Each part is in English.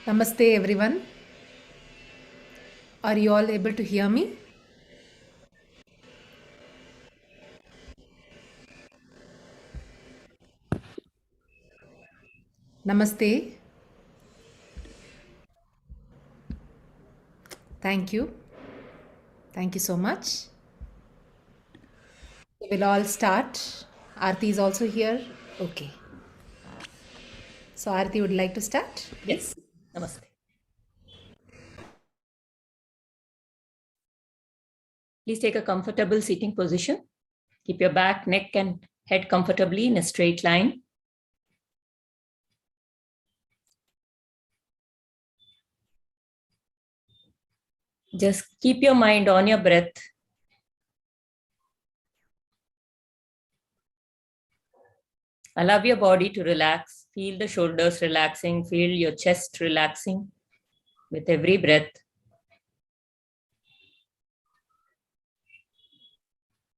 Namaste everyone. Are you all able to hear me? Namaste. Thank you. Thank you so much. We'll all start. Aarti is also here. Okay. So Aarti would like to start, Yes, please. namaste. Please take a comfortable seating position. Keep your back, neck, and head comfortably in a straight line. Just keep your mind on your breath. Allow your body to relax. Feel the shoulders relaxing. Feel your chest relaxing with every breath.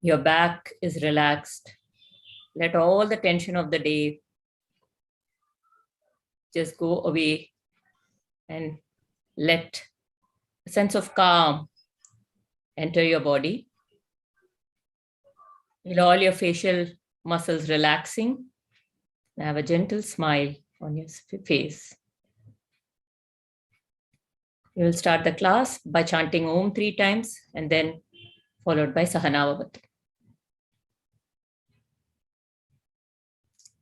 Your back is relaxed. Let all the tension of the day just go away and let a sense of calm enter your body. Feel all your facial muscles relaxing. Have a gentle smile on your face. We will start the class by chanting Om 3 times and then followed by Sahanavavati.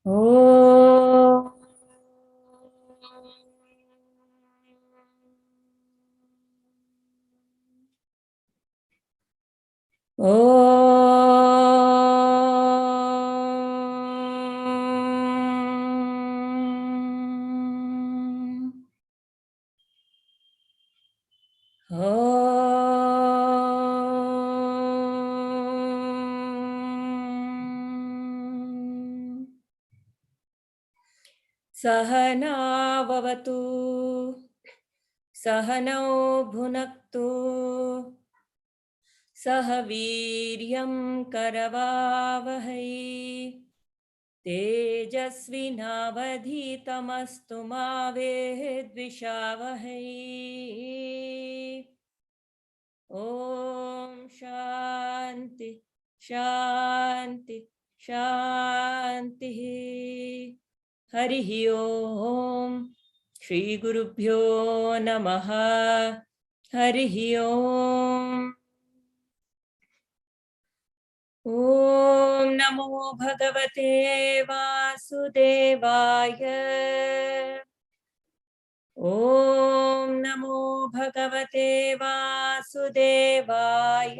Om. Om. Om. Sahanavavatu. Sahanau bhunaktu. सह वीर्यं करवावहै तेजस्विनावधीतमस्तु मा विद्विषावहै ॐ शान्ति शान्ति शान्तिः हरिः ॐ श्रीगुरुभ्यो नमः हरिः ॐ ॐ नमो भगवते वासुदेवाय ॐ नमो भगवते वासुदेवाय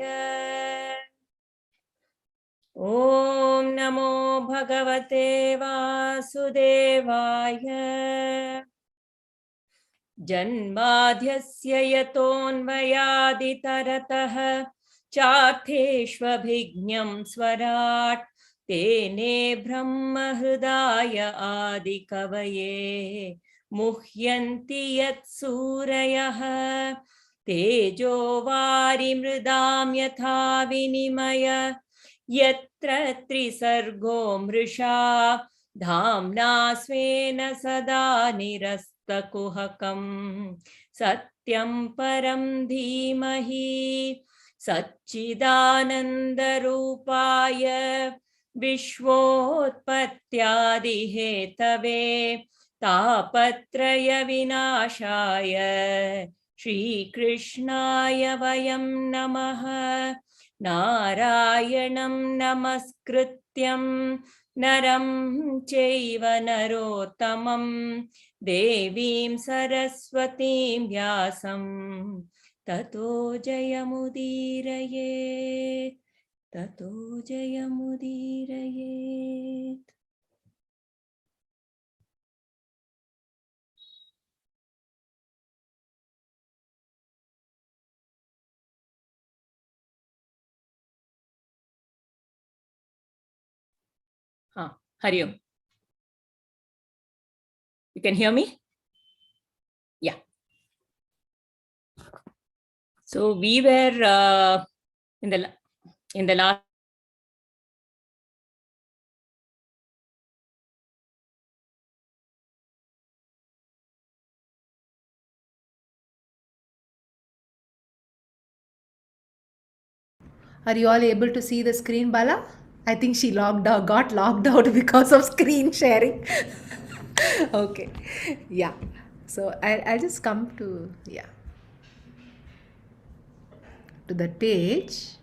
ॐ नमो भगवते वासुदेवाय जन्माद्यस्य यतोऽन्वयादितरतः चार्थेष्वभिज्ञं स्वराट् तेने ब्रह्महृदाय आदिकवये मुह्यन्ति यत्सूरयः तेजो वारिमृदां यथा विनिमय यत्र त्रिसर्गो मृषा धाम्ना स्वेन सदा निरस्तकुहकं सत्यं परं धीमहि सच्चिदानन्दरूपाय विश्वोत्पत्त्यादिहेतवे तापत्रयविनाशाय श्रीकृष्णाय वयं नमः नारायणं नमस्कृत्यं नरं चैव नरोत्तमं देवीं सरस्वतीं व्यासं ततो जयमुदीरयेत् ततो जयमुदीरयेत् Hari Om. You can hear me? Yeah. So we were in the last Are you all able to see the screen, Bala? I think she got logged out because of screen sharing. Okay. Yeah. So I'll just come to, yeah, to that page.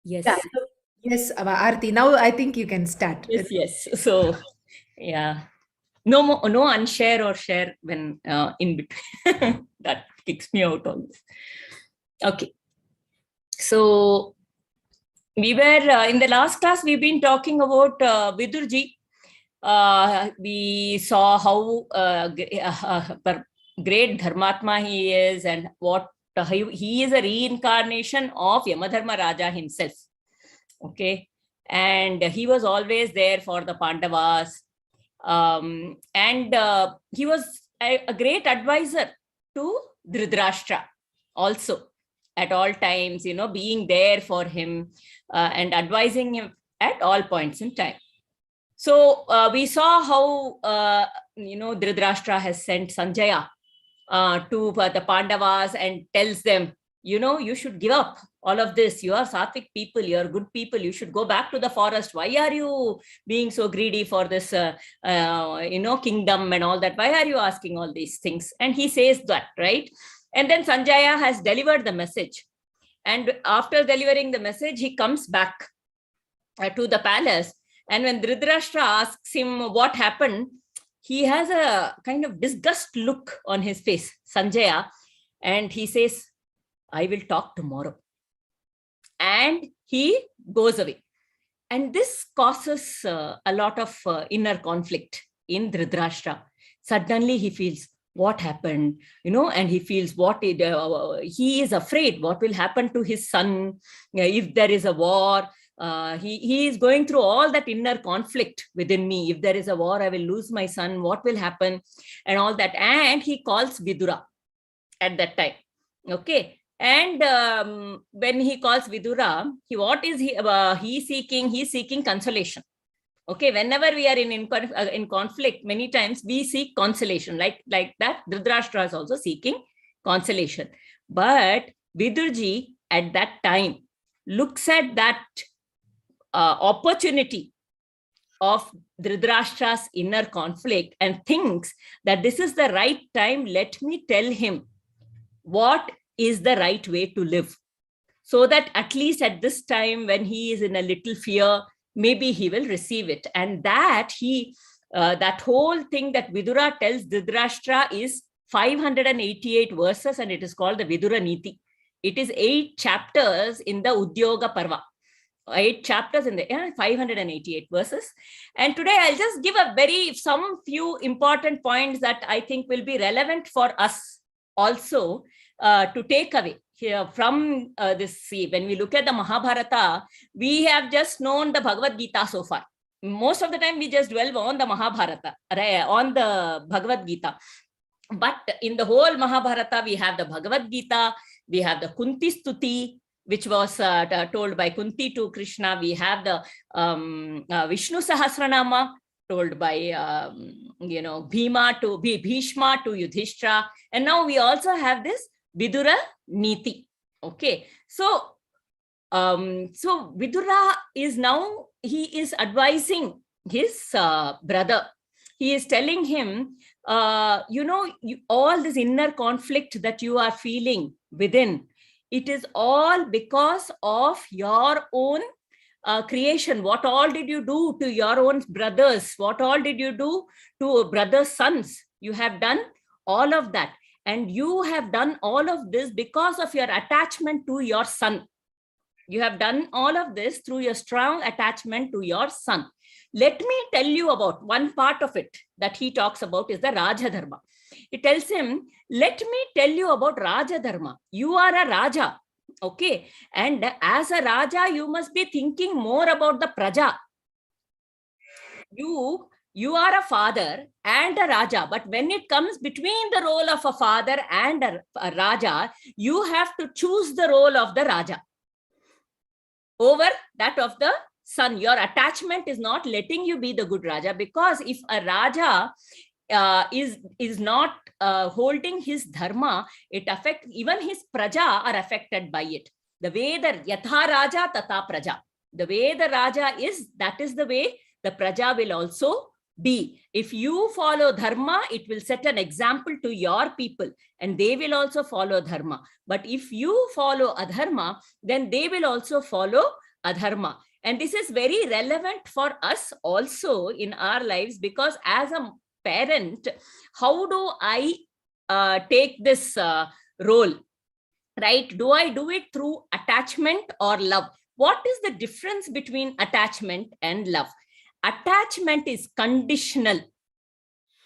Yes. Yeah. Yes, Aarti. Now I think you can start. Yes. So, yeah. No more, no unshare or share when in between. That kicks me out always. Okay. So, we were in the last class, we've been talking about Vidurji. We saw how great Dharmatma he is, and what he is a reincarnation of Yamadharma Raja himself. Okay. And he was always there for the Pandavas. And he was a great advisor to Dhritarashtra also at all times, being there for him and advising him at all points in time. So we saw how, Dhritarashtra has sent Sanjaya to the Pandavas and tells them, you should give up all of this. You are Sattvic people, you are good people. You should go back to the forest. Why are you being so greedy for this, kingdom and all that? Why are you asking all these things? And he says that, right? And then Sanjaya has delivered the message. And after delivering the message, he comes back to the palace. And when Dhritarashtra asks him what happened, he has a kind of disgust look on his face, Sanjaya, and he says, I will talk tomorrow. And he goes away. And this causes a lot of inner conflict in Dhritarashtra. Suddenly he feels, what happened, and he feels he is afraid what will happen to his son if there is a war. He is going through all that inner conflict within me. If there is a war, I will lose my son. What will happen? And all that. And he calls Vidura at that time. Okay. And when he calls Vidura, he's seeking consolation. Okay. Whenever we are in conflict, many times we seek consolation. Like that, Dhritarashtra is also seeking consolation. But Vidurji at that time looks at that opportunity of Dhritarashtra's inner conflict and thinks that this is the right time. Let me tell him what is the right way to live, so that at least at this time when he is in a little fear, maybe he will receive it. And that that whole thing that Vidura tells Dhritarashtra is 588 verses, and it is called the Vidura Niti. It is 8 chapters in the Udyoga Parva. 8 chapters in the 588 verses. And today I'll just give some few important points that I think will be relevant for us also to take away here from this. See, when we look at the Mahabharata, we have just known the Bhagavad Gita so far. Most of the time we just dwell on the Mahabharata, on the Bhagavad Gita. But in the whole Mahabharata, we have the Bhagavad Gita, we have the Kunti Stuti, which was told by Kunti to Krishna. We have the Vishnu Sahasranama told by Bhishma to Yudhishthira, and now we also have this Vidura Niti. Okay, so Vidura is now, he is advising his brother. He is telling him, all this inner conflict that you are feeling within, it is all because of your own creation. What all did you do to your own brothers? What all did you do to brothers' sons? You have done all of that. And you have done all of this because of your attachment to your son. You have done all of this through your strong attachment to your son. Let me tell you about one part of it that he talks about is the Raja Dharma. He tells him, let me tell you about Raja Dharma. You are a Raja, okay? And as a Raja, you must be thinking more about the Praja. You are a father and a Raja, but when it comes between the role of a father and a Raja, you have to choose the role of the Raja over that of the son. Your attachment is not letting you be the good Raja, because if a Raja is not holding his dharma, it affects even his praja are affected by it. The way the yatha raja tata praja, the way the raja is, that is the way the praja will also be. If you follow dharma, it will set an example to your people and they will also follow dharma. But if you follow adharma, then they will also follow adharma. And this is very relevant for us also in our lives, because as a parent, how do I take this role, right? Do I do it through attachment or love? What is the difference between attachment and love? Attachment is conditional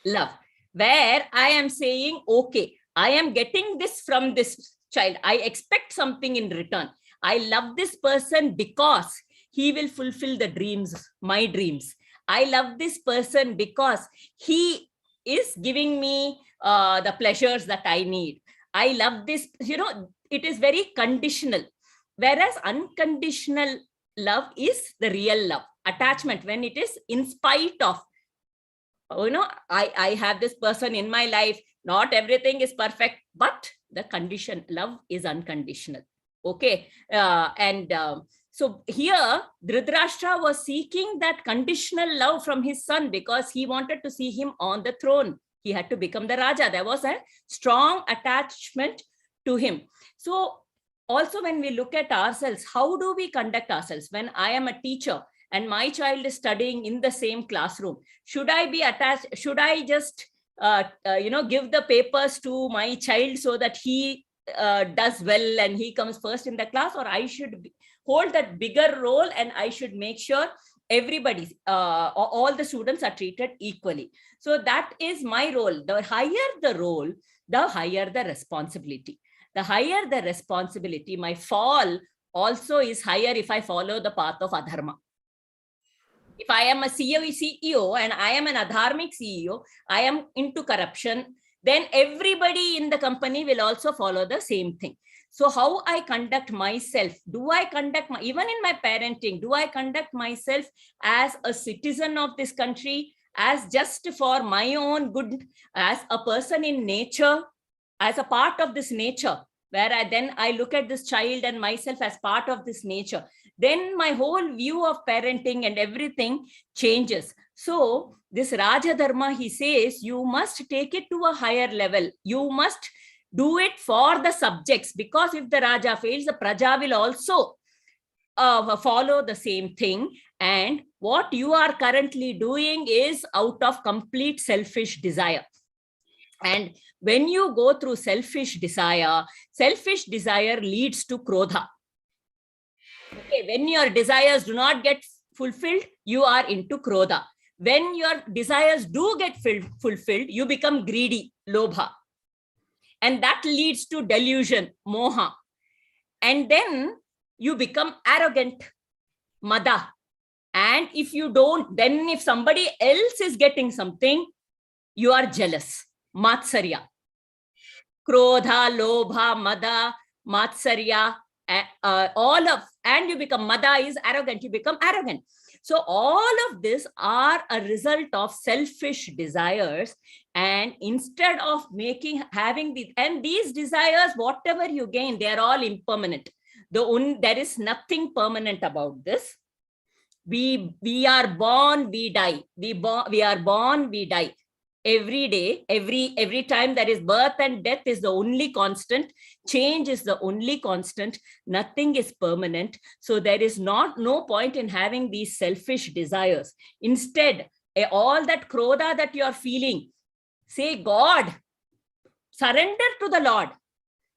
love, where I am saying, okay, I am getting this from this child. I expect something in return. I love this person because he will fulfill the dreams, my dreams. I love this person because he is giving me the pleasures that I need. I love this, it is very conditional. Whereas unconditional love is the real love. Attachment, when it is in spite of, I have this person in my life, not everything is perfect, but the condition, love is unconditional. Okay. So here, Dhritarashtra was seeking that conditional love from his son because he wanted to see him on the throne. He had to become the Raja. There was a strong attachment to him. So also when we look at ourselves, how do we conduct ourselves? When I am a teacher and my child is studying in the same classroom, should I be attached? Should I just, give the papers to my child so that he does well and he comes first in the class? Or I should hold that bigger role and I should make sure everybody, all the students are treated equally. So that is my role. The higher the role, the higher the responsibility. The higher the responsibility, my fall also is higher if I follow the path of adharma. If I am a CEO and I am an adharmic CEO, I am into corruption, then everybody in the company will also follow the same thing. So how I conduct myself, do I conduct even in my parenting, do I conduct myself as a citizen of this country, as just for my own good, as a person in nature, as a part of this nature, where I look at this child and myself as part of this nature, then my whole view of parenting and everything changes. So this Raja Dharma, he says, you must take it to a higher level. You must do it for the subjects, because if the Raja fails, the Praja will also follow the same thing. And what you are currently doing is out of complete selfish desire. And when you go through selfish desire leads to krodha. Okay, when your desires do not get fulfilled, you are into krodha. When your desires do get fulfilled, you become greedy, lobha. And that leads to delusion, moha. And then you become arrogant, mada. And if you don't, then if somebody else is getting something, you are jealous, matsarya. Krodha, lobha, mada, matsarya, and you become, mada is arrogant, you become arrogant. So all of this are a result of selfish desires. And instead of having these desires, whatever you gain, they are all impermanent. There is nothing permanent about this. We are born, we die. We are born, we die. Every day, every time there is birth and death is the only constant. Change is the only constant. Nothing is permanent. So there is no point in having these selfish desires. Instead, all that krodha that you are feeling, say, God, surrender to the Lord.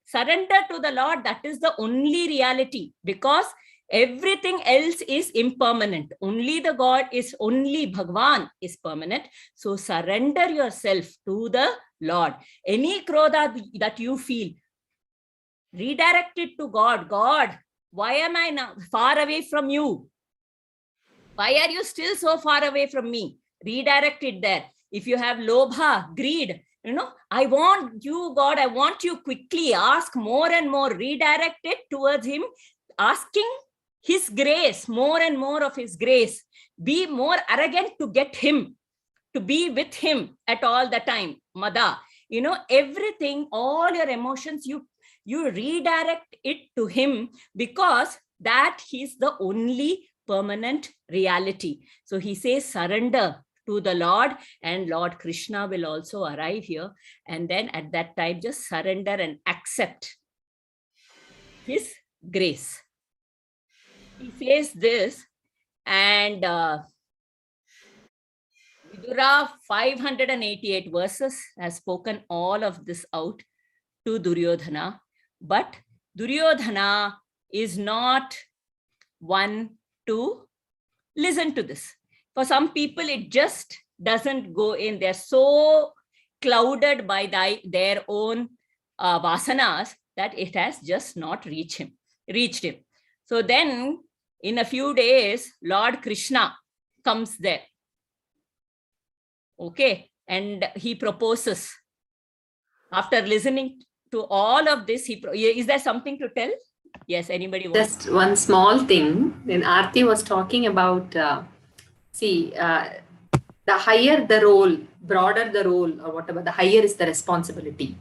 Surrender to the Lord. That is the only reality, because everything else is impermanent. Only the God is, only Bhagavan is permanent. So surrender yourself to the Lord. Any krodha that you feel, redirect it to God. God, why am I now far away from you? Why are you still so far away from me? Redirect it there. If you have lobha, greed, I want you, God, I want you quickly. Ask more and more. Redirect it towards him, asking his grace, more and more of his grace. Be more arrogant to get him. to be with him at all the time. Mada, everything, all your emotions, you redirect it to him, because that he's the only permanent reality. So he says surrender to the Lord, and Lord Krishna will also arrive here. And then at that time, just surrender and accept his grace. He says this, and Vidura, 588 verses, has spoken all of this out to Duryodhana. But Duryodhana is not one to listen to this. For some people, it just doesn't go in. They're so clouded by their own vasanas that it has just not reached him. So then, in a few days, Lord Krishna comes there. Okay, and he proposes. After listening to all of this, is there something to tell? Yes, anybody wants? Just one small thing. When Aarti was talking about, the higher the role, broader the role, or whatever, the higher is the responsibility.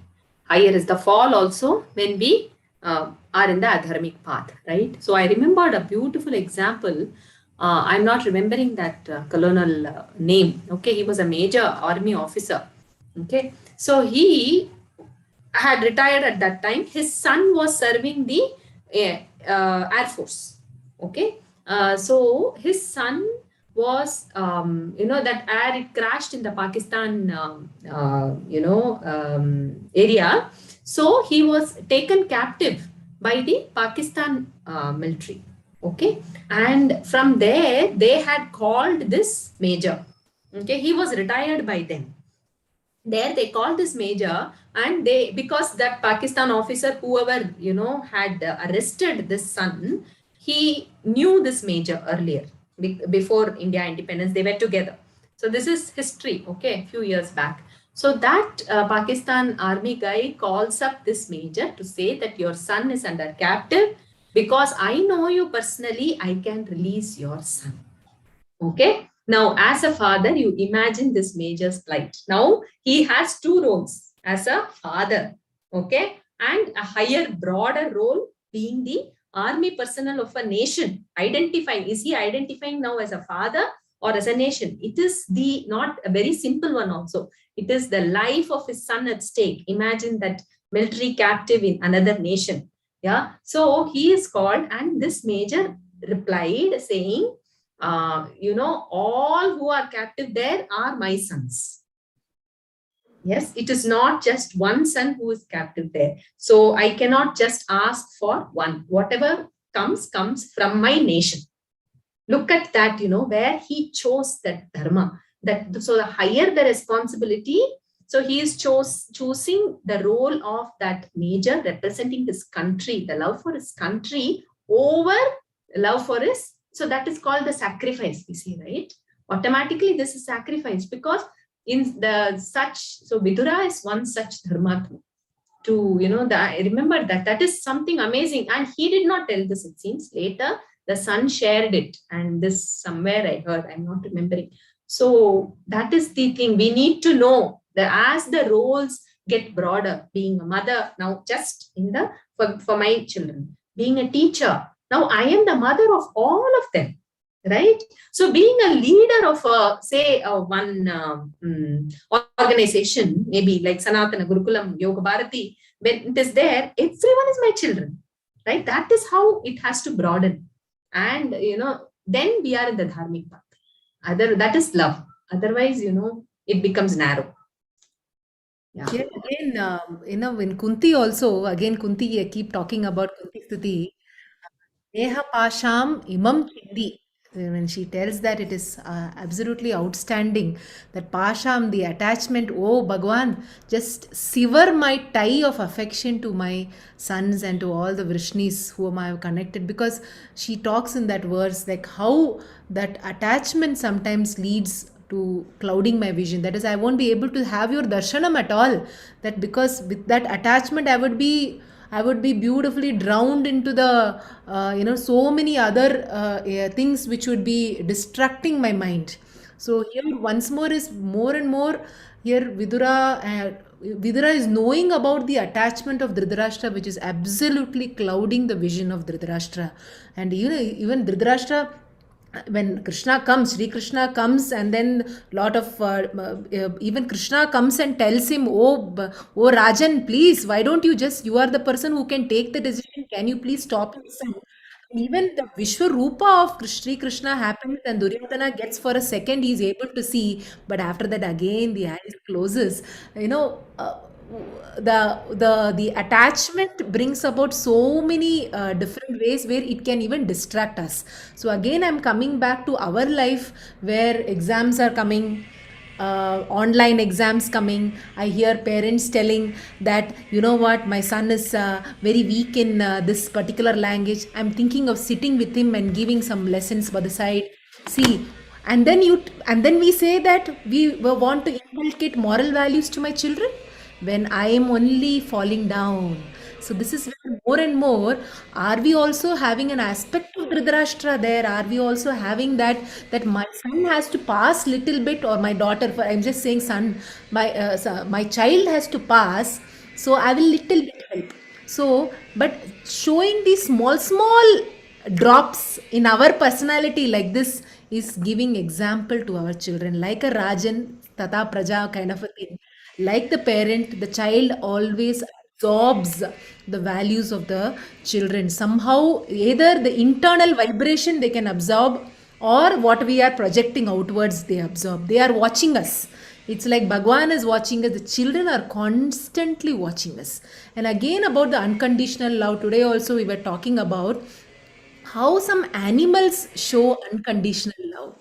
Higher is the fall also when we are in the adharmic path, right? So I remembered a beautiful example. I'm not remembering that colonel name. Okay, he was a major army officer. Okay, so he had retired at that time. His son was serving the Air Force. Okay, so his son was, that it crashed in the Pakistan, area. So he was taken captive by the Pakistan military. Okay, and from there they had called this major. Okay, he was retired by them. There they called this major, and because that Pakistan officer, whoever had arrested this son, he knew this major earlier, before India independence. They were together. So this is history, okay, a few years back. So that Pakistan army guy calls up this major to say that your son is under captive. Because I know you personally, I can release your son. Okay. Now, as a father, you imagine this major's plight. Now, he has two roles as a father, okay, and a higher, broader role being the army personnel of a nation. Is he identifying now as a father or as a nation? It is not a very simple one also. It is the life of his son at stake. Imagine that military captive in another nation. Yeah. So he is called, and this major replied saying, all who are captive there are my sons. Yes, it is not just one son who is captive there. So I cannot just ask for one. Whatever comes from my nation. Look at that, where he chose that dharma. So the higher the responsibility, so he is choosing the role of that major representing his country, the love for his country over love for his. So that is called the sacrifice, we see, right? Automatically, this is sacrifice, because so Vidura is one such dharmatma. I remember that is something amazing. And he did not tell this, it seems. Later, the son shared it. And this somewhere I heard, I'm not remembering. So that is the thing. We need to know that as the roles get broader, being a mother, now just for my children, being a teacher, now I am the mother of all of them, right? So being a leader of one organization, maybe like Sanatana Gurukulam, Yoga Bharati, when it is there, everyone is my children, right? That is how it has to broaden. And, then we are in the dharmic path. That is love. Otherwise, it becomes narrow. Yeah. Again, in Kunti also, again, Kunti, I keep talking about Kunti Stuti. Neha Pasham Imam Chindi. When she tells that, it is absolutely outstanding. That Pasham, the attachment, oh Bhagwan, just sever my tie of affection to my sons and to all the Vrishnis whom I have connected. Because she talks in that verse, like how that attachment sometimes leads to clouding my vision. That is, I won't be able to have your darshanam at all. That because with that attachment, I would be beautifully drowned into the so many other things which would be distracting my mind. So here once more is more and more here Vidura is knowing about the attachment of Dhritarashtra, which is absolutely clouding the vision of Dhritarashtra. And even Dhritarashtra, when Krishna comes, Sri Krishna comes, and then lot of even Krishna comes and tells him, oh Rajan, please, why don't you just, you are the person who can take the decision, can you please stop his son? Even the Vishwarupa of Sri Krishna happens, and Duryodhana gets for a second, he's able to see, but after that, again, the eyes closes. You know, the attachment brings about so many different ways where it can even distract us. So again, I'm coming back to our life where exams are coming, online exams coming. I hear parents telling that, you know what, my son is very weak in this particular language. I'm thinking of sitting with him and giving some lessons by the side. See, and then we say that we want to inculcate moral values to my children when I am only falling down. So this is where more and more, are we also having an aspect of Dhritarashtra there? Are we also having that my son has to pass little bit, or my daughter, for I'm just saying son, my child has to pass, so I will little bit help. So, but showing these small drops in our personality like this is giving example to our children, like a Rajan Tata Praja kind of a thing. Like the parent, the child always absorbs the values of the children. Somehow, either the internal vibration they can absorb, or what we are projecting outwards they absorb. They are watching us. It's like Bhagwan is watching us. The children are constantly watching us. And again, about the unconditional love, today also we were talking about how some animals show unconditional love,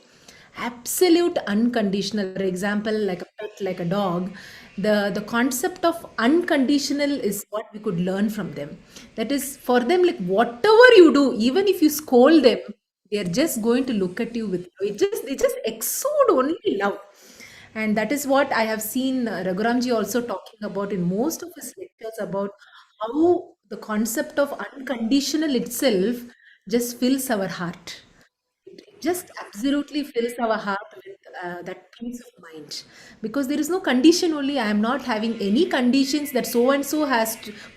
absolute unconditional. For example, like a pet, like a dog, the concept of unconditional is what we could learn from them. That is, for them, like whatever you do, even if you scold them, they're just going to look at you with, they just exude only love. And that is what I have seen Raghuramji also talking about in most of his lectures, about how the concept of unconditional itself just fills our heart. It just absolutely fills our heart with that peace of mind, because there is no condition. Only I am not having any conditions that so and so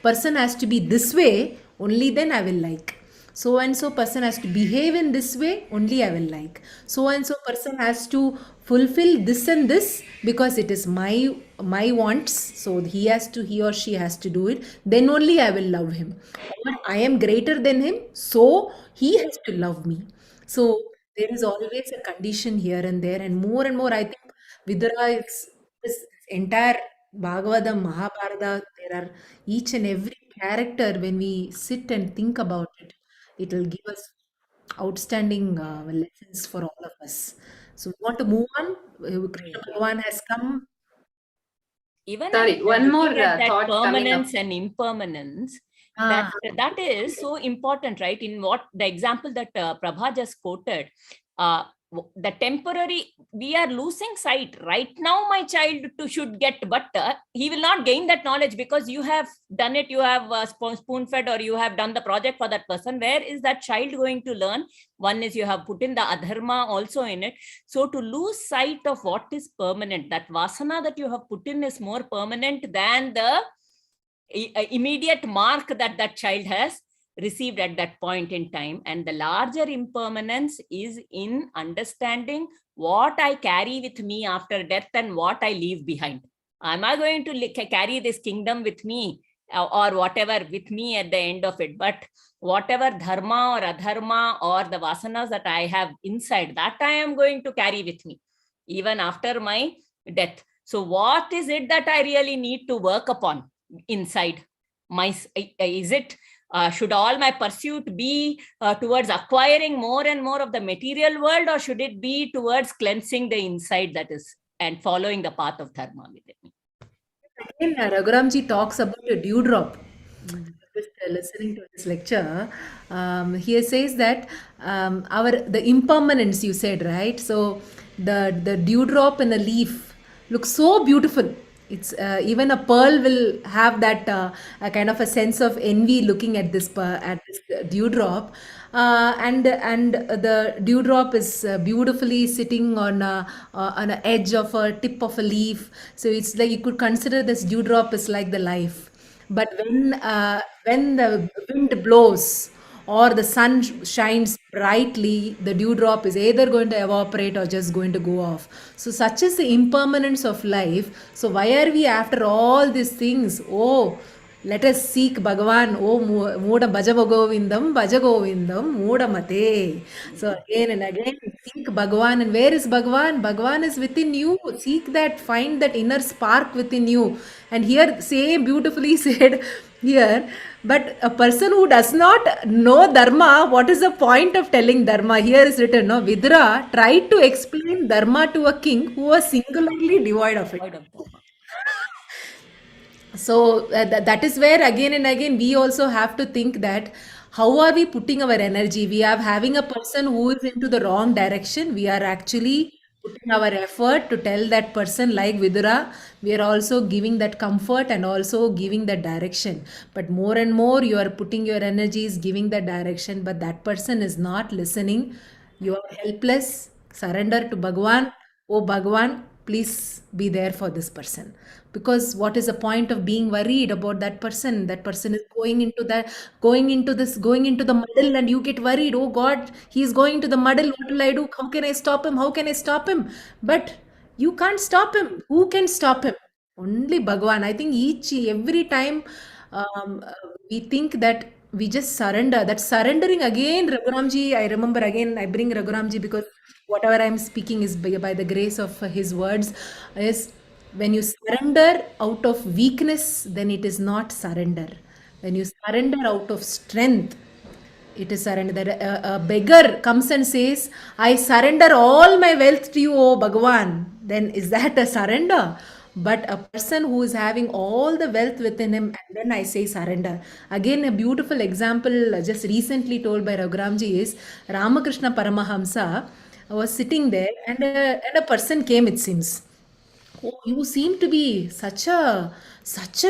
person has to be this way, only then I will like. So and so person has to behave in this way, only I will like. So and so person has to fulfill this and this because it is my wants. So he or she has to do it. Then only I will love him. Or I am greater than him, so he has to love me. So there is always a condition here and more. I think Vidura is this entire Bhagavatam, Mahabharata. There are each and every character. When we sit and think about it, it will give us outstanding lessons for all of us. So we want to move on. Krishna Bhagavan has come. Even Sorry, one more looking at that thought coming up. permanence and impermanence, Ah, that is so important, right? In what the example that Prabha just quoted, uh, the temporary, we are losing sight right now. My child should get butter, he will not gain that knowledge because you have done it, you have spoon fed, or you have done the project for that person. Where is that child going to learn? One is you have put in the adharma also in it. So to lose sight of what is permanent, that vasana that you have put in is more permanent than the immediate mark that that child has received at that point in time. And the larger impermanence is in understanding what I carry with me after death and what I leave behind. Am I going to carry this kingdom with me or whatever with me at the end of it? But whatever dharma or adharma or the vasanas that I have inside, that I am going to carry with me even after my death. So what is it that I really need to work upon inside my? Is it should all my pursuit be towards acquiring more and more of the material world, or should it be towards cleansing the inside, that is, and following the path of dharma within me? again, Raghuramji talks about a dewdrop. Just listening to this lecture, he says that the impermanence, you said, right? So the dewdrop in a leaf looks so beautiful. It's even a pearl will have that a kind of a sense of envy looking at this dewdrop, and the dewdrop is beautifully sitting on an edge of a tip of a leaf. So it's like you could consider this dewdrop is like the life. But when the wind blows or the sun shines brightly, the dewdrop is either going to evaporate or just going to go off. So such is the impermanence of life. So why are we after all these things? Oh, let us seek Bhagavan. Oh, Mooda Bhajagovindam, Mooda Mate. So again and again, seek Bhagavan. And where is Bhagavan? Bhagavan is within you. Seek that, find that inner spark within you. And here, say beautifully said here, but a person who does not know Dharma, what is the point of telling Dharma? Here is written, no, Vidura tried to explain Dharma to a king who was singularly devoid of it. Void of dharma. So that is where again and again we also have to think that how are we putting our energy? We are having a person who is into the wrong direction. We are actually putting our effort to tell that person, like Vidura, we are also giving that comfort and also giving that direction. But more and more you are putting your energies, giving that direction, but that person is not listening. You are helpless. Surrender to Bhagwan. Oh Bhagwan, please be there for this person. Because what is the point of being worried about that person? That person is going into the muddle, and you get worried. Oh God, he is going to the muddle. What will I do? How can I stop him? How can I stop him? But you can't stop him. Who can stop him? Only Bhagwan. I think every time um, uh, we think that we just surrender. That surrendering again, Raghuramji, I remember again, I bring Raghuramji because whatever I'm speaking is by the grace of his words, is when you surrender out of weakness, then it is not surrender. When you surrender out of strength, it is surrender. That a beggar comes and says, I surrender all my wealth to you, O Bhagavan. Then is that a surrender? But a person who is having all the wealth within him, and then I say surrender. Again, a beautiful example just recently told by Raghuramji is Ramakrishna Paramahamsa was sitting there, and a person came, it seems. Oh, you seem to be such a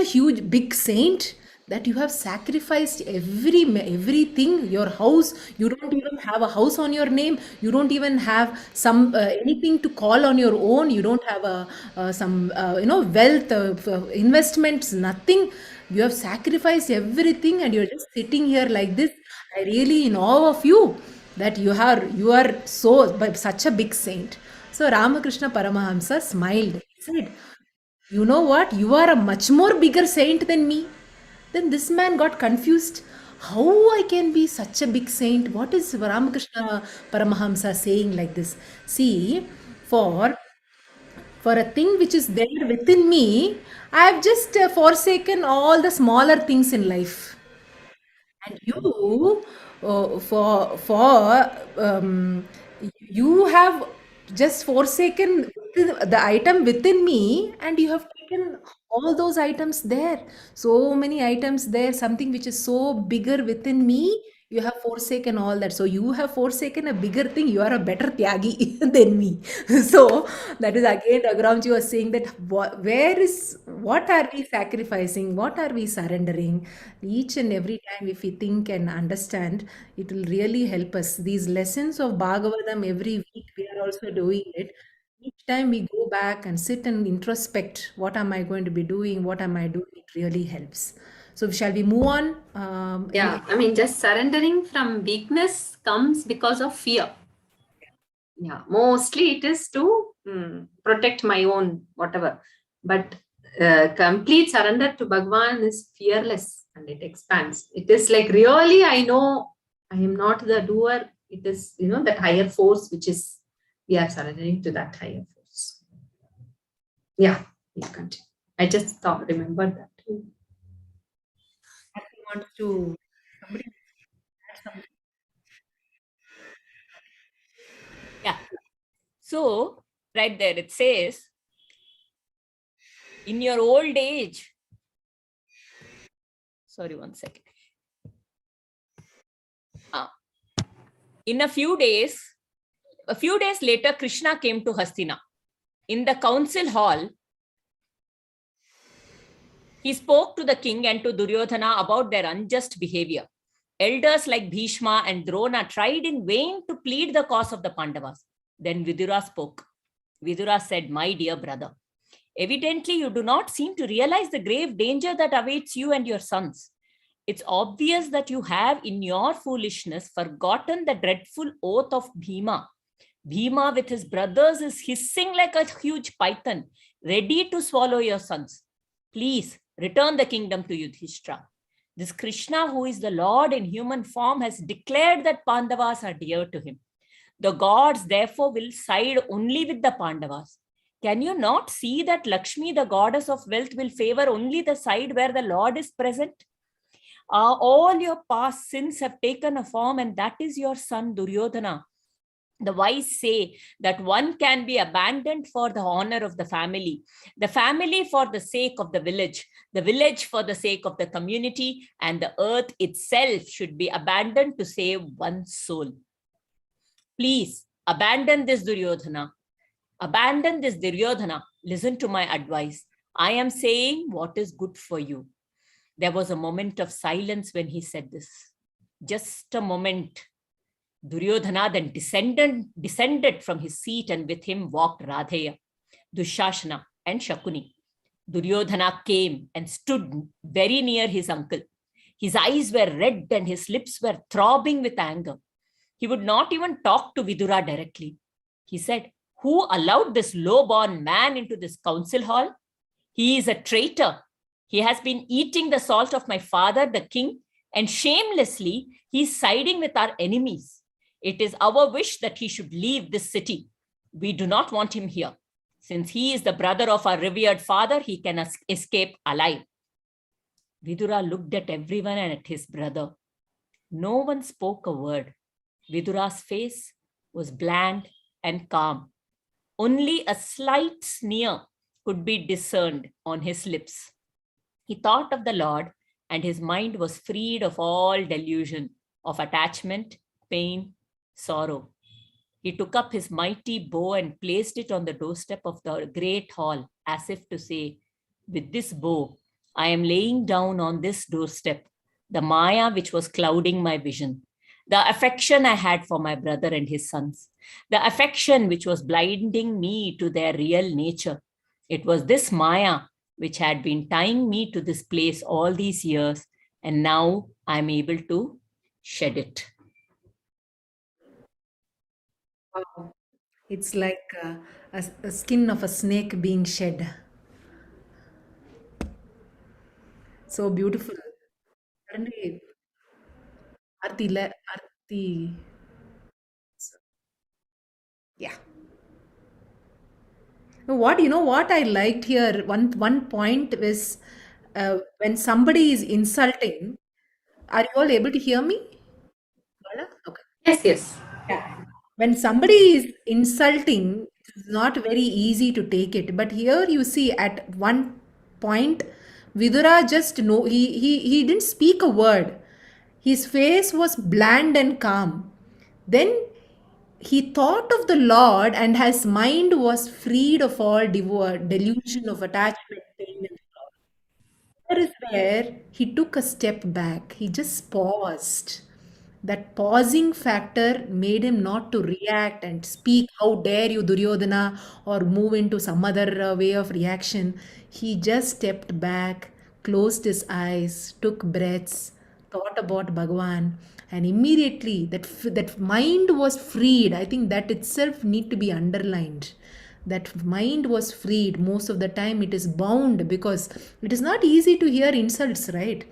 huge big saint that you have sacrificed everything. Your house, you don't even have a house on your name. You don't even have some anything to call on your own. You don't have a some wealth, investments, nothing. You have sacrificed everything, and you're just sitting here like this. I really in awe of you that you are so but such a big saint. So Ramakrishna Paramahamsa smiled. He said, you know what? You are a much more bigger saint than me. Then this man got confused. How I can be such a big saint? What is Ramakrishna Paramahamsa saying like this? See, for for a thing which is there within me, I have just forsaken all the smaller things in life. And you for you have just forsaken the item within me, and you have taken all those items there, so many items there, something which is so bigger within me, you have forsaken all that. So you have forsaken a bigger thing. You are a better tyagi than me. So that is again Raghuramji was saying that what are we sacrificing, what are we surrendering? Each and every time if we think and understand, it will really help us. These lessons of Bhagavatam every week we are also doing it. Each time we go back and sit and introspect, what am I going to be doing, what am I doing, it really helps. So shall we move on? Yeah, I mean, just surrendering from weakness comes because of fear. Yeah, mostly it is to protect my own whatever. But complete surrender to Bhagwan is fearless and it expands. It is like really, I know I am not the doer. It is, that higher force, which is, we are surrendering to that higher force. Yeah, you continue. I just thought, remembered that. Want to somebody add something? Yeah. So, right there it says, in your old age, sorry, one second. In a few days later, Krishna came to Hastina. In the council hall, He spoke to the king and to Duryodhana about their unjust behavior. Elders like Bhishma and Drona tried in vain to plead the cause of the Pandavas. Then Vidura spoke. Vidura said, "My dear brother, evidently you do not seem to realize the grave danger that awaits you and your sons. It's obvious that you have, in your foolishness, forgotten the dreadful oath of Bhima. Bhima with his brothers is hissing like a huge python, ready to swallow your sons. Please return the kingdom to Yudhishthira. This Krishna, who is the Lord in human form, has declared that Pandavas are dear to him. The gods, therefore, will side only with the Pandavas. Can you not see that Lakshmi, the goddess of wealth, will favor only the side where the Lord is present? All your past sins have taken a form, and that is your son Duryodhana. The wise say that one can be abandoned for the honor of the family for the sake of the village for the sake of the community, and the earth itself should be abandoned to save one's soul. Please abandon this Duryodhana. Abandon this Duryodhana. Listen to my advice. I am saying what is good for you." There was a moment of silence when he said this. Just a moment. Duryodhana then descended from his seat, and with him walked Radheya, Dushashana, and Shakuni. Duryodhana came and stood very near his uncle. His eyes were red and his lips were throbbing with anger. He would not even talk to Vidura directly. He said, "Who allowed this low-born man into this council hall? He is a traitor. He has been eating the salt of my father, the king, and shamelessly he is siding with our enemies. It is our wish that he should leave this city. We do not want him here. Since he is the brother of our revered father, he can escape alive." Vidura looked at everyone and at his brother. No one spoke a word. Vidura's face was bland and calm. Only a slight sneer could be discerned on his lips. He thought of the Lord, and his mind was freed of all delusion of attachment, pain, sorrow. He took up his mighty bow and placed it on the doorstep of the great hall, as if to say, "With this bow, I am laying down on this doorstep the Maya which was clouding my vision, the affection I had for my brother and his sons, the affection which was blinding me to their real nature. It was this Maya which had been tying me to this place all these years, and now I am able to shed it." Wow. It's like a skin of a snake being shed. So beautiful. Suddenly, Arti, yeah. What I liked here, one point was when somebody is insulting. Are you all able to hear me? Bala? Okay. Yes, yes. Yeah. When somebody is insulting, it's not very easy to take it. But here you see at one point, Vidura just no he didn't speak a word. His face was bland and calm. Then he thought of the Lord, and his mind was freed of all delusion of attachment, pain, and sorrow. Here is where he took a step back. He just paused. That pausing factor made him not to react and speak, "How dare you, Duryodhana," or move into some other way of reaction. He just stepped back, closed his eyes, took breaths, thought about Bhagavan, and immediately that mind was freed. I think that itself need to be underlined. That mind was freed. Most of the time it is bound, because it is not easy to hear insults, right?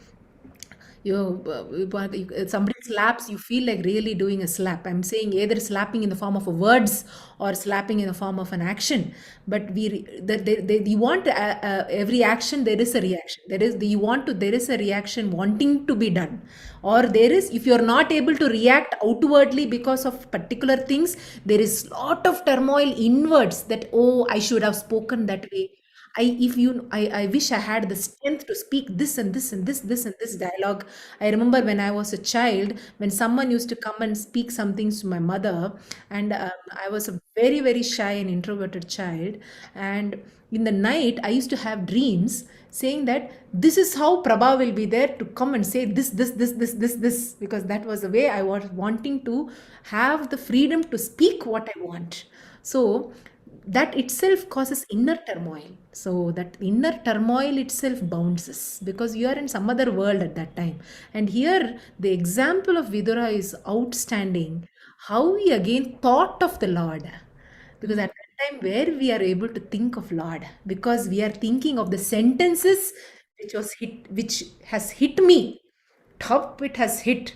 Somebody slaps, you feel like really doing a slap. I'm saying either slapping in the form of a words or slapping in the form of an action. But you want every action, there is a reaction. There is a reaction wanting to be done, or there is, if you're not able to react outwardly because of particular things, there is lot of turmoil inwards, that, "Oh, I should have spoken that way. I wish I had the strength to speak this and this and this and this dialogue." I remember when I was a child, when someone used to come and speak some things to my mother, and I was a very, very shy and introverted child. And in the night, I used to have dreams saying that this is how Prabha will be there to come and say this, because that was the way I was wanting to have the freedom to speak what I want. So that itself causes inner turmoil. So that inner turmoil itself bounces because you are in some other world at that time. And here the example of Vidura is outstanding. How he again thought of the Lord, because at that time where we are able to think of Lord, because we are thinking of the sentences which has hit me, top it has hit,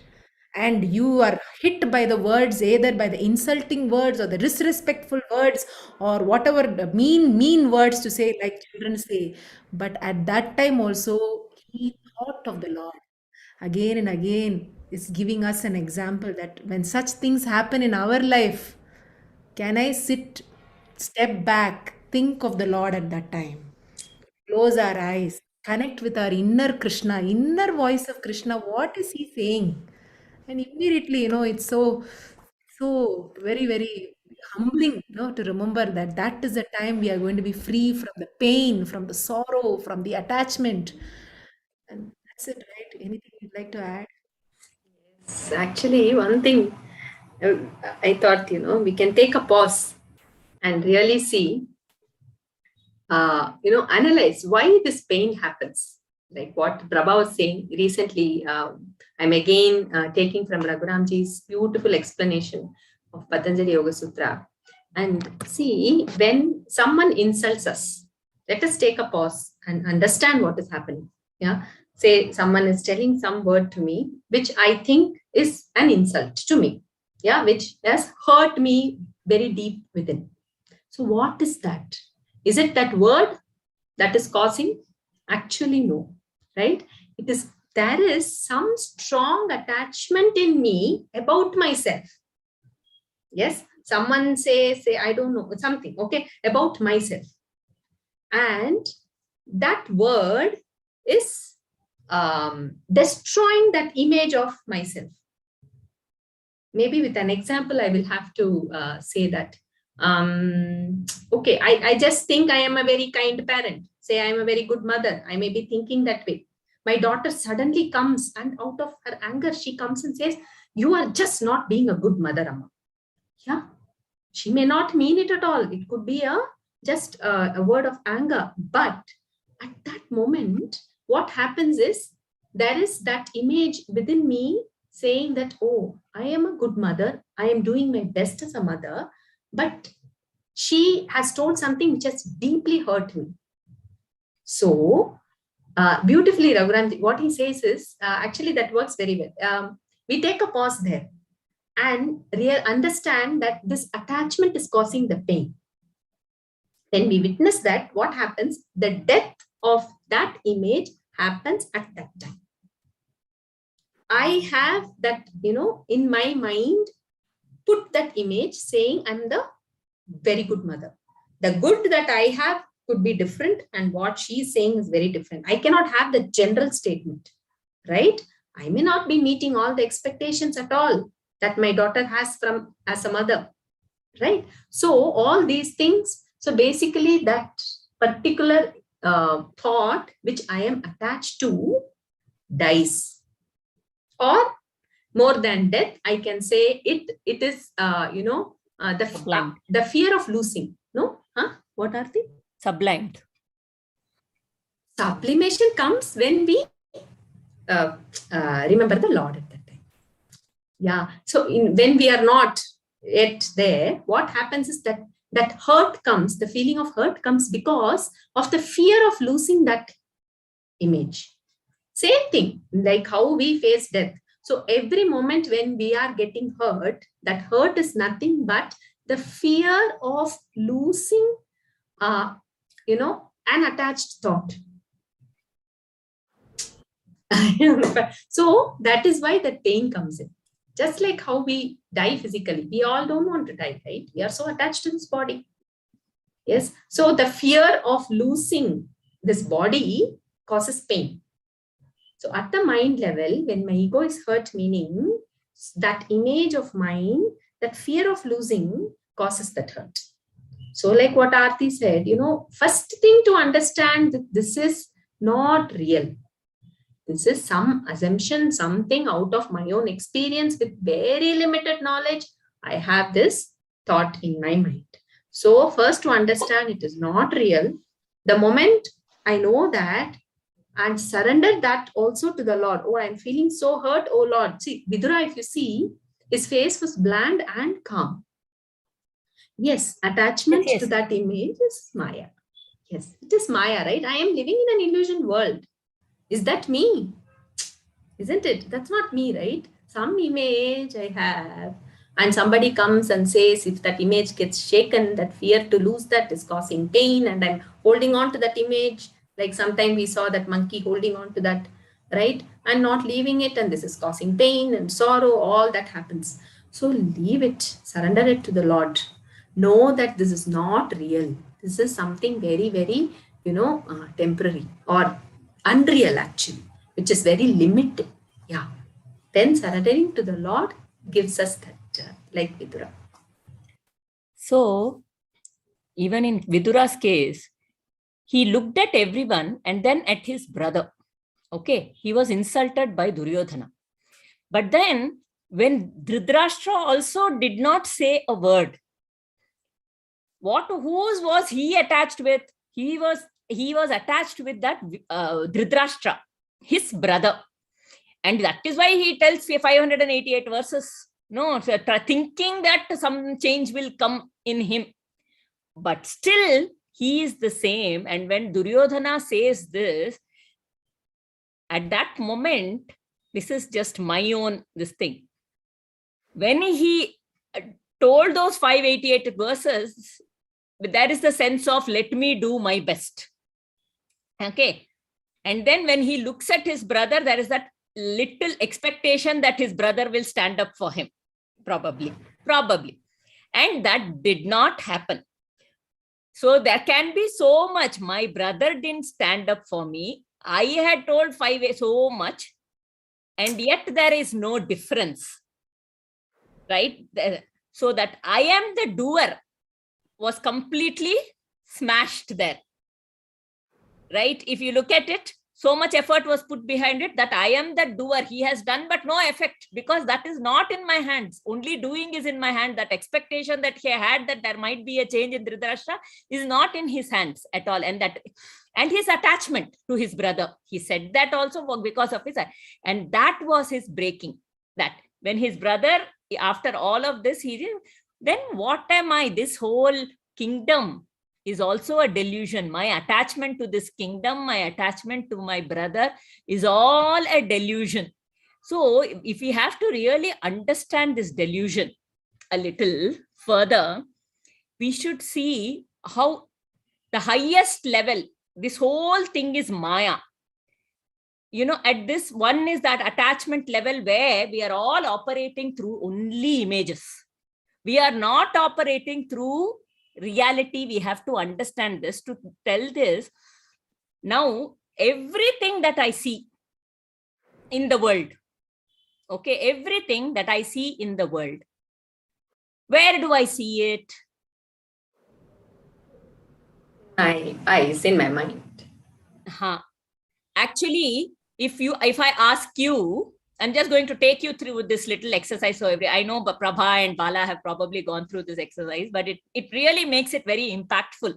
and you are hit by the words, either by the insulting words or the disrespectful words or whatever the mean words to say, like children say. But at that time also he thought of the Lord. Again and again is giving us an example that when such things happen in our life, can I sit, step back, think of the Lord at that time, close our eyes, connect with our inner Krishna, inner voice of Krishna? What is he saying? And immediately, it's so very, very humbling, to remember that that is the time we are going to be free from the pain, from the sorrow, from the attachment. And that's it, right? Anything you'd like to add? Actually, one thing uh, I thought, we can take a pause and really see, analyze why this pain happens. Like what Prabha was saying recently, I'm again taking from Raghuramji's beautiful explanation of Patanjali Yoga Sutra. And see, when someone insults us, let us take a pause and understand what is happening. Yeah. Say someone is telling some word to me, which I think is an insult to me. Yeah. Which has hurt me very deep within. So what is that? Is it that word that is causing? Actually, no, right? There is some strong attachment in me about myself. Yes, someone say, I don't know, something, okay, about myself. And that word is destroying that image of myself. Maybe with an example, I will have to say that. Okay, I just think I am a very kind parent. Say I am a very good mother. I may be thinking that way. My daughter suddenly comes and out of her anger, she comes and says, you are just not being a good mother, Amma. Yeah, she may not mean it at all. It could be just a word of anger. But at that moment, what happens is there is that image within me saying that, oh, I am a good mother. I am doing my best as a mother. But she has told something which has deeply hurt me. So, beautifully, Raghuram, what he says is, actually that works very well. We take a pause there and understand that this attachment is causing the pain. When we witness that, what happens? The death of that image happens at that time. I have that, in my mind, put that image saying I'm the very good mother. The good that I have could be different, and what she's saying is very different. I cannot have the general statement, right? I may not be meeting all the expectations at all that my daughter has from as a mother, right? So all these things, so basically that particular thought which I am attached to dies. Or more than death, I can say it is, the fear of losing. No? What are they? Sublimed. Sublimation comes when we remember the Lord at that time. Yeah. So when we are not yet there, what happens is that hurt comes, the feeling of hurt comes because of the fear of losing that image. Same thing, like how we face death. So every moment when we are getting hurt, that hurt is nothing but the fear of losing, an attached thought. So that is why that pain comes in. Just like how we die physically, we all don't want to die, right? We are so attached to this body. Yes. So the fear of losing this body causes pain. So at the mind level, when my ego is hurt, meaning that image of mine, that fear of losing causes that hurt. So like what Aarti said, first thing to understand that this is not real. This is some assumption, something out of my own experience with very limited knowledge. I have this thought in my mind. So first, to understand it is not real, the moment I know that and surrender that also to the Lord. Oh, I'm feeling so hurt. Oh Lord. See, Vidura, if you see, his face was bland and calm. Yes, attachment Yes, to yes. that image is Maya. Yes, it is Maya, right? I am living in an illusion world. Is that me? Isn't it? That's not me, right? Some image I have. And somebody comes and says, if that image gets shaken, that fear to lose that is causing pain, and I'm holding on to that image. Like sometime we saw that monkey holding on to that, right? And not leaving it, and this is causing pain and sorrow, all that happens. So leave it, surrender it to the Lord. Know that this is not real. This is something very, very, temporary or unreal actually, which is very limited. Yeah. Then surrendering to the Lord gives us that, like Vidura. So even in Vidura's case, he looked at everyone and then at his brother. Okay, he was insulted by Duryodhana. But then when Dhritarashtra also did not say a word, whose was he attached with? He was attached with that Dhritarashtra, his brother. And that is why he tells 588 verses, no, thinking that some change will come in him. But still, he is the same. And when Duryodhana says this, at that moment, this is just my own, this thing. When he told those 588 verses, there is the sense of, let me do my best. Okay. And then when he looks at his brother, there is that little expectation that his brother will stand up for him. Probably. And that did not happen. So there can be so much. My brother didn't stand up for me. I had told so much, and yet there is no difference, right? So that I am the doer was completely smashed there, right? If you look at it, so much effort was put behind it that I am the doer. He has done, but no effect, because that is not in my hands. Only doing is in my hand. That expectation that he had that there might be a change in Dhritarashtra is not in his hands at all. And his attachment to his brother, he said that also because of his, and that was his breaking. That when his brother, after all of this, he did, then what am I? This whole kingdom is also a delusion. My attachment to this kingdom, my attachment to my brother is all a delusion. So if we have to really understand this delusion a little further, we should see how the highest level, this whole thing is Maya. At this one is that attachment level where we are all operating through only images. We are not operating through reality. We have to understand this to tell this. Now, everything that I see in the world, okay, everything that I see in the world, where do I see it? My eyes, in my mind. Actually, if I ask you, I'm just going to take you through this little exercise. So I know Prabha and Bala have probably gone through this exercise, but it really makes it very impactful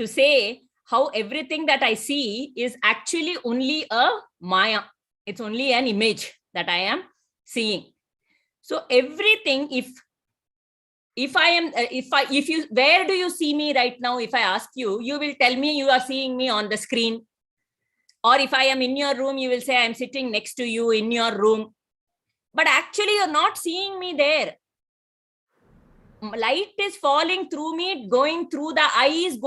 to say how everything that I see is actually only a Maya. It's only an image that I am seeing. So everything, where do you see me right now? If I ask you, you will tell me you are seeing me on the screen. Or if I am in your room, you will say I'm sitting next to you in your room. But actually, you're not seeing me there. Light is falling through me, going through the eyes,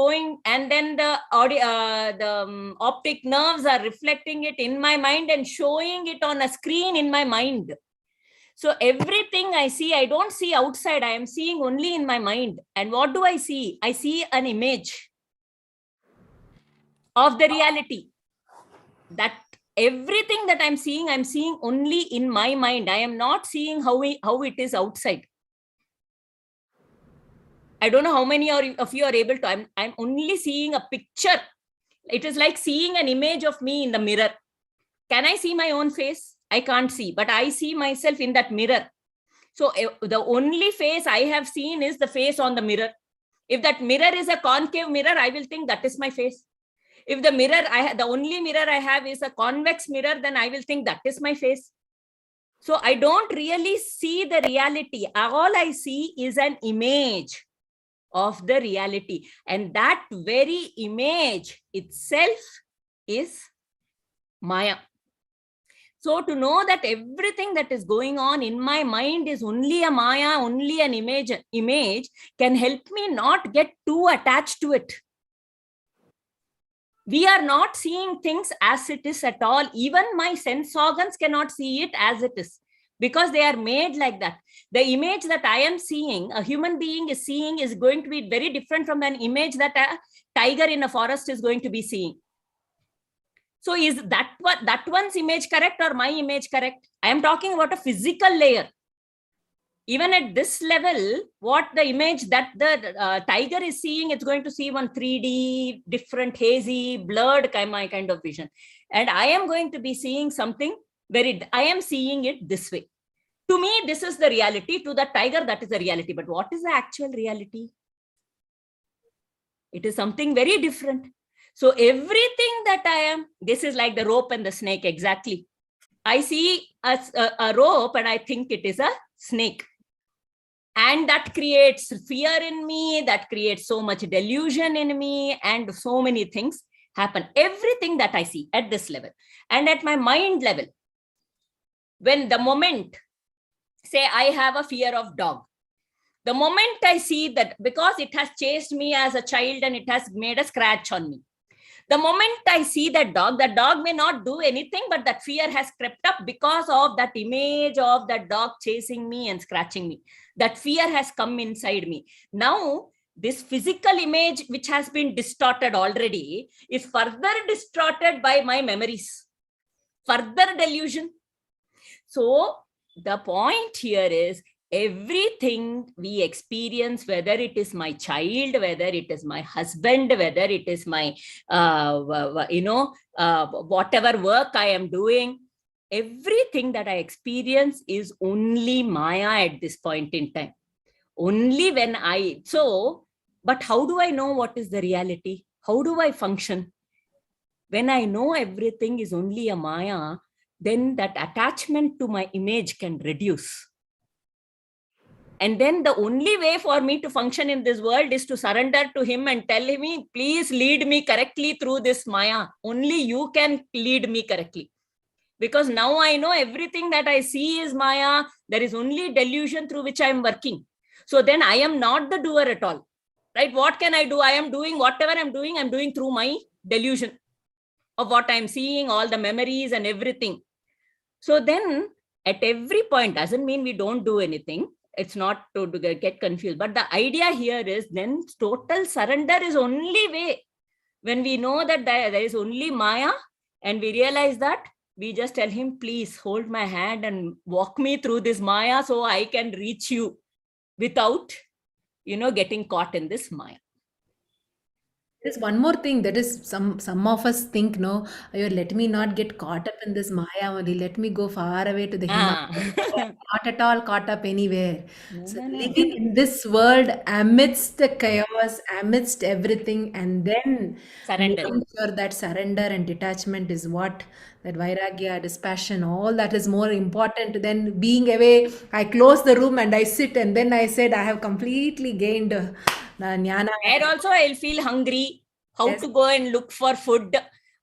and then the optic nerves are reflecting it in my mind and showing it on a screen in my mind. So everything I see, I don't see outside. I am seeing only in my mind. And what do I see? I see an image of the reality. That everything that I'm seeing only in my mind. I am not seeing how it is outside. I don't know how many of you are able to. I'm only seeing a picture, It is like seeing an image of me in the mirror. Can I see my own face? I can't see, but I see myself in that mirror. So the only face I have seen is the face on the mirror. If that mirror is a concave mirror, I will think that is my face. If the mirror, the only mirror I have is a convex mirror, then I will think that is my face. So I don't really see the reality. All I see is an image of the reality. And that very image itself is Maya. So to know that everything that is going on in my mind is only a Maya, only an image can help me not get too attached to it. We are not seeing things as it is at all. Even my sense organs cannot see it as it is, because they are made like that. The image that I am seeing, a human being is seeing, is going to be very different from an image that a tiger in a forest is going to be seeing. So is that one's image correct or my image correct? I am talking about a physical layer. Even at this level, what the image that the tiger is seeing, it's going to see one 3D, different, hazy, blurred kind of vision. And I am going to be seeing something I am seeing it this way. To me, this is the reality. To the tiger, that is the reality. But what is the actual reality? It is something very different. So everything that I am, this is like the rope and the snake, exactly. I see a rope and I think it is a snake. And that creates fear in me, that creates so much delusion in me, and so many things happen. Everything that I see at this level and at my mind level. When the moment, say I have a fear of dog, the moment I see that, because it has chased me as a child and it has made a scratch on me, the moment I see that dog may not do anything, but that fear has crept up because of that image of that dog chasing me and scratching me. That fear has come inside me. Now, this physical image, which has been distorted already, is further distorted by my memories, further delusion. So the point here is, everything we experience, whether it is my child, whether it is my husband, whether it is my, whatever work I am doing, everything that I experience is only Maya at this point in time. Only when but how do I know what is the reality? How do I function? When I know everything is only a Maya, then that attachment to my image can reduce. And then the only way for me to function in this world is to surrender to him and tell him, please lead me correctly through this Maya. Only you can lead me correctly. Because now I know everything that I see is Maya. There is only delusion through which I am working. So then I am not the doer at all. Right? What can I do? I am doing whatever I'm doing through my delusion of what I'm seeing, all the memories and everything. So then at every point, doesn't mean we don't do anything. It's not to get confused. But the idea here is, then total surrender is only way. When we know that there is only Maya and we realize that, we just tell him, please hold my hand and walk me through this Maya so I can reach you without, getting caught in this Maya. There's one more thing that is some of us think, no, let me not get caught up in this Maya only. Let me go far away to the Himalayas. Not at all caught up anywhere. So living in this world amidst the chaos, amidst everything, and then making sure that surrender and detachment is what, that vairagya, dispassion, all that is more important than being away. I close the room and I sit, and then I said I have completely gained jnana. There also I'll feel hungry, how to go and look for food,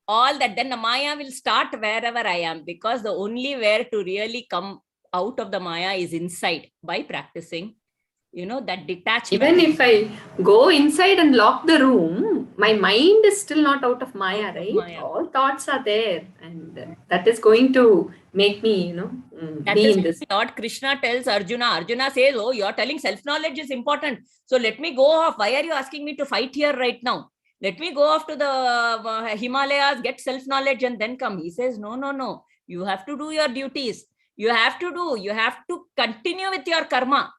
all that. Then the Maya will start wherever I am, because the only way to really come out of the Maya is inside, by practicing, that detachment. Even if I go inside and lock the room, my mind is still not out of Maya, right? Maya. All thoughts are there, and that is going to make me, be in this. Lord Krishna tells Arjuna. Arjuna says, oh, you're telling self-knowledge is important. So let me go off. Why are you asking me to fight here right now? Let me go off to the Himalayas, get self-knowledge and then come. He says, no. You have to do your duties. You have to continue with your karma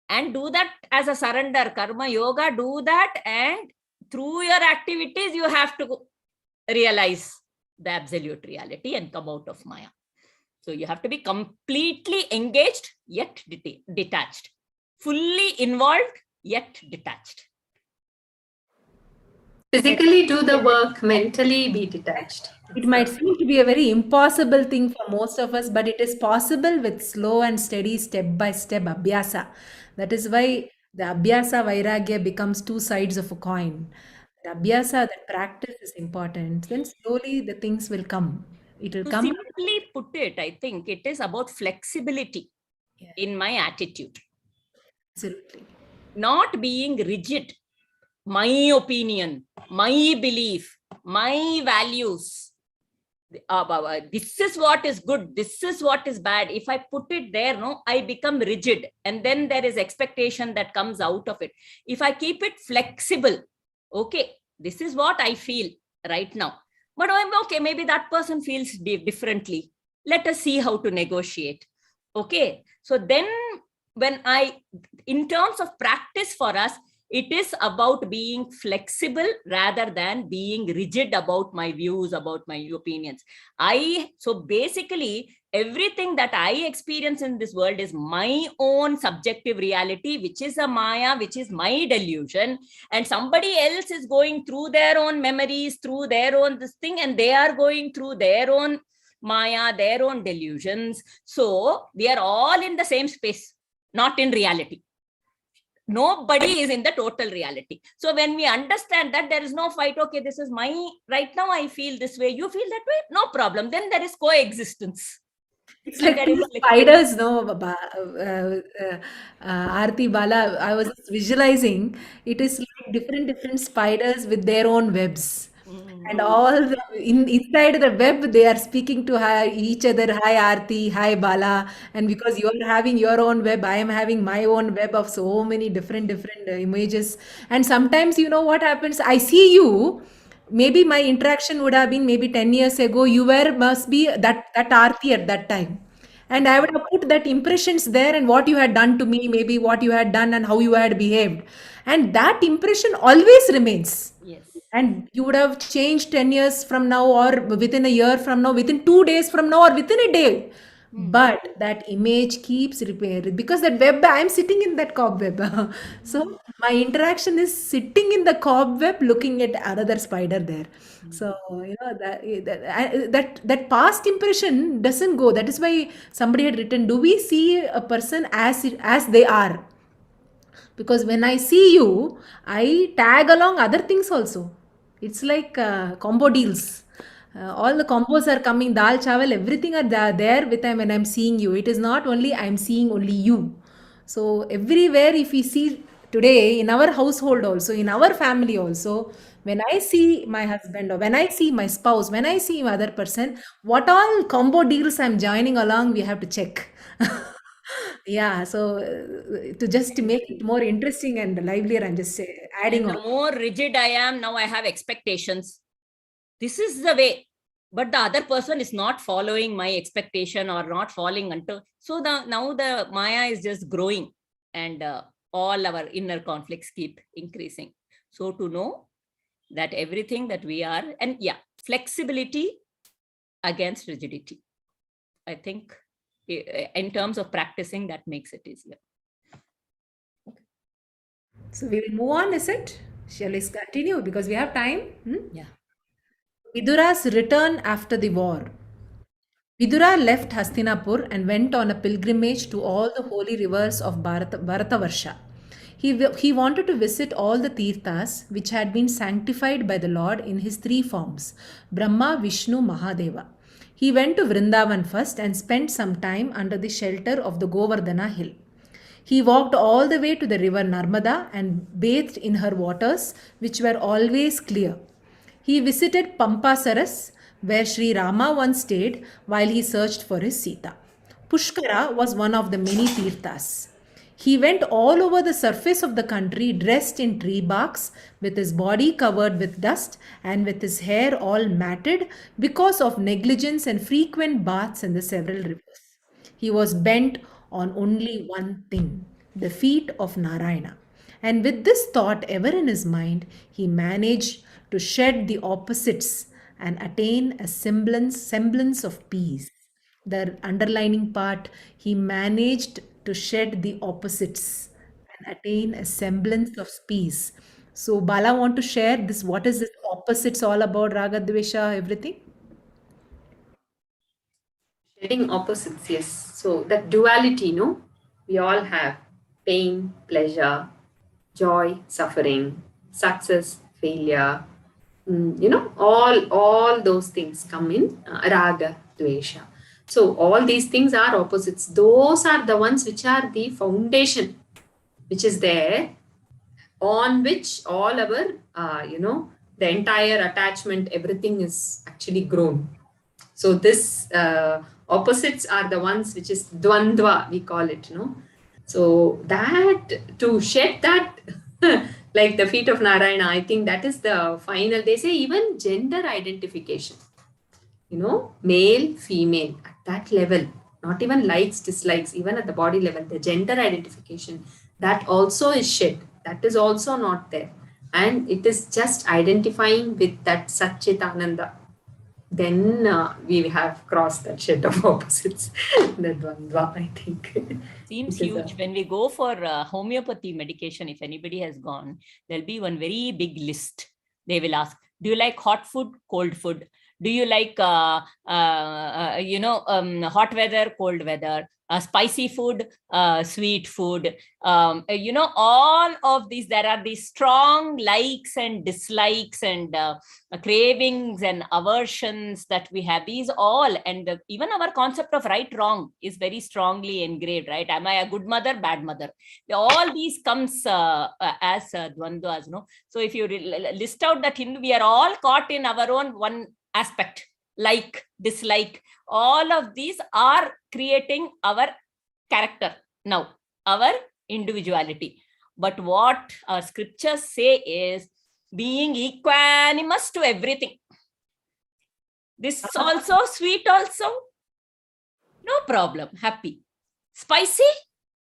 and do that as a surrender. Karma yoga, do that, and through your activities, you have to realize the absolute reality and come out of Maya. So you have to be completely engaged, yet detached. Fully involved, yet detached. Physically do the work, mentally be detached. It might seem to be a very impossible thing for most of us, but it is possible with slow and steady step by step abhyasa. That is why the abhyasa vairagya becomes two sides of a coin. The abhyasa, that practice is important. Then slowly the things will come. It will To come. simply put it, I think it is about flexibility in my attitude. Absolutely. Not being rigid. My opinion, my belief, my values. This is what is good, this is what is bad. If I put it there, no, I become rigid, and then there is expectation that comes out of it. If I keep it flexible, okay, this is what I feel right now, but I'm okay, maybe that person feels differently. Let us see how to negotiate. Okay, so then when in terms of practice for us, it is about being flexible rather than being rigid about my views, about my opinions. So basically, everything that I experience in this world is my own subjective reality, which is a Maya, which is my delusion. And somebody else is going through their own memories, through their own this thing, and they are going through their own Maya, their own delusions. So we are all in the same space, not in reality. Nobody is in the total reality. So when we understand that there is no fight, okay, this is my, right now I feel this way, you feel that way, no problem. Then there is coexistence. It's And like there two is spiders, no, Aarti Bala. I was visualizing. It is like different spiders with their own webs, and all inside the web they are speaking to each other. Hi Aarti, hi Bala, and because you are having your own web, I am having my own web of so many different images. And sometimes you know what happens? I see you. Maybe my interaction would have been maybe 10 years ago. You were must be that Aarti at that time. And I would have put that impressions there and what you had done to me, maybe what you had done and how you had behaved. And that impression always remains. yes. And you would have changed 10 years from now, or within a year from now, within 2 days from now, or within a day. But that image keeps repairing because that web, I'm sitting in that cobweb. So my interaction is sitting in the cobweb looking at another spider there. So, you know, that past impression doesn't go. That is why somebody had written, do we see a person as they are? Because when I see you, I tag along other things also. It's like combo deals. All the combos are coming, dal, chawal, everything are there with them when I'm seeing you. It is not only I'm seeing only you. So everywhere, if we see today in our household also, in our family also, when I see my husband or when I see my spouse, when I see other person, what all combo deals I'm joining along, we have to check. Yeah, so to just make it more interesting and livelier, I'm just adding And on. the more rigid I am, now I have expectations. This is the way. But the other person is not following my expectation or not falling until. So now the Maya is just growing, and all our inner conflicts keep increasing. So to know that everything that we are, and yeah, flexibility against rigidity. I think in terms of practicing, that makes it easier. So we will move on, is it? Shall we continue because we have time? Yeah. Vidura's return after the war. Vidura left Hastinapur and went on a pilgrimage to all the holy rivers of Bharatavarsha. He wanted to visit all the tirthas which had been sanctified by the Lord in his three forms Brahma, Vishnu, Mahadeva. He went to Vrindavan first and spent some time under the shelter of the Govardhana hill. He walked all the way to the river Narmada and bathed in her waters, which were always clear. He visited Pampasaras, where Sri Rama once stayed while he searched for his Sita. Pushkara was one of the many tirthas. He went all over the surface of the country dressed in tree barks, with his body covered with dust and with his hair all matted because of negligence and frequent baths in the several rivers. He was bent on only one thing, the feet of Narayana. And with this thought ever in his mind, he managed to shed the opposites and attain a semblance of peace. The underlining part, he managed to shed the opposites and attain a semblance of peace. So Bala, want to share this? What is this opposites all about? Raga, Dvesha, everything? Shedding opposites, yes. So that duality, no, we all have pain, pleasure, joy, suffering, success, failure. All those things come in raga, dvesha. So all these things are opposites. Those are the ones which are the foundation, which is there, on which all our, the entire attachment, everything is actually grown. So this opposites are the ones which is dwandhva, we call it, So that, to shed that, like the feet of Narayana, I think that is the final. They say even gender identification, male, female, at that level, not even likes, dislikes, even at the body level, the gender identification, that also is shed. That is also not there. And it is just identifying with that Satchitananda. Then we have crossed that shed of opposites, the Dwandhva, I think. Seems huge. When we go for homeopathy medication, if anybody has gone, there'll be one very big list. They will ask, do you like hot food, cold food? Do you like, hot weather, cold weather? Spicy food, sweet food, all of these, there are these strong likes and dislikes and cravings and aversions that we have. These all, and even our concept of right, wrong is very strongly engraved, right? Am I a good mother, bad mother? All these comes as dwandhvas, no? So if you list out that we are all caught in our own one aspect, like, dislike. All of these are creating our character now, our individuality. But what our scriptures say is being equanimous to everything. This also, sweet also, no problem, happy. Spicy,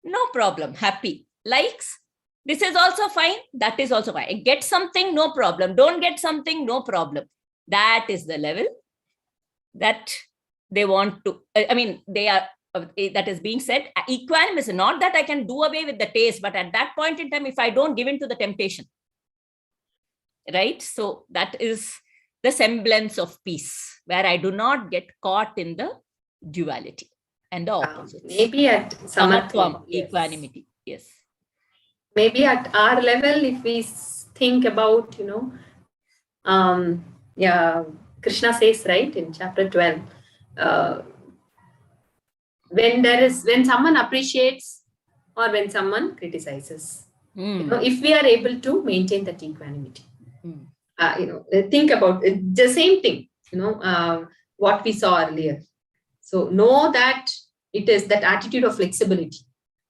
no problem, happy. Likes, this is also fine, that is also fine. Get something, no problem. Don't get something, no problem. That is the level that they want to, they are, that is being said. Equanimous, not that I can do away with the taste, but at that point in time, if I don't give in to the temptation, right? So that is the semblance of peace, where I do not get caught in the duality and the opposites. Maybe at samatvam, equanimity, yes. Maybe at our level, if we think about, Krishna says, right, in chapter 12, when someone appreciates or when someone criticizes, if we are able to maintain that equanimity, think about it, the same thing, what we saw earlier. So know that it is that attitude of flexibility.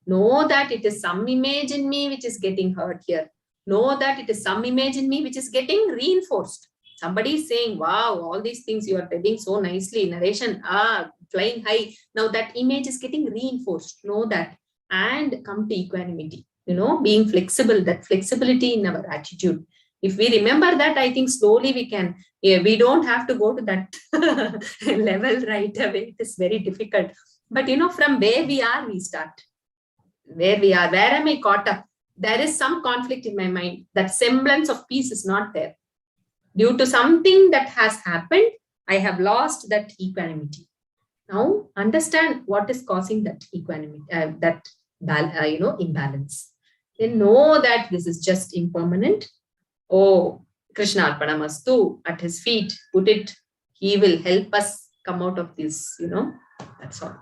Know that it is some image in me which is getting hurt here. Know that it is some image in me which is getting reinforced. Somebody is saying, wow, all these things you are telling so nicely, narration, flying high. Now that image is getting reinforced. Know that and come to equanimity, being flexible, that flexibility in our attitude. If we remember that, I think slowly we can, we don't have to go to that level right away. It is very difficult. But, from where we are, we start. Where we are, where am I caught up? There is some conflict in my mind. That semblance of peace is not there. Due to something that has happened, I have lost that equanimity. Now, understand what is causing that equanimity, imbalance. Then know that this is just impermanent. Oh, Krishna Arpanamastu, at his feet, put it. He will help us come out of this, that's all.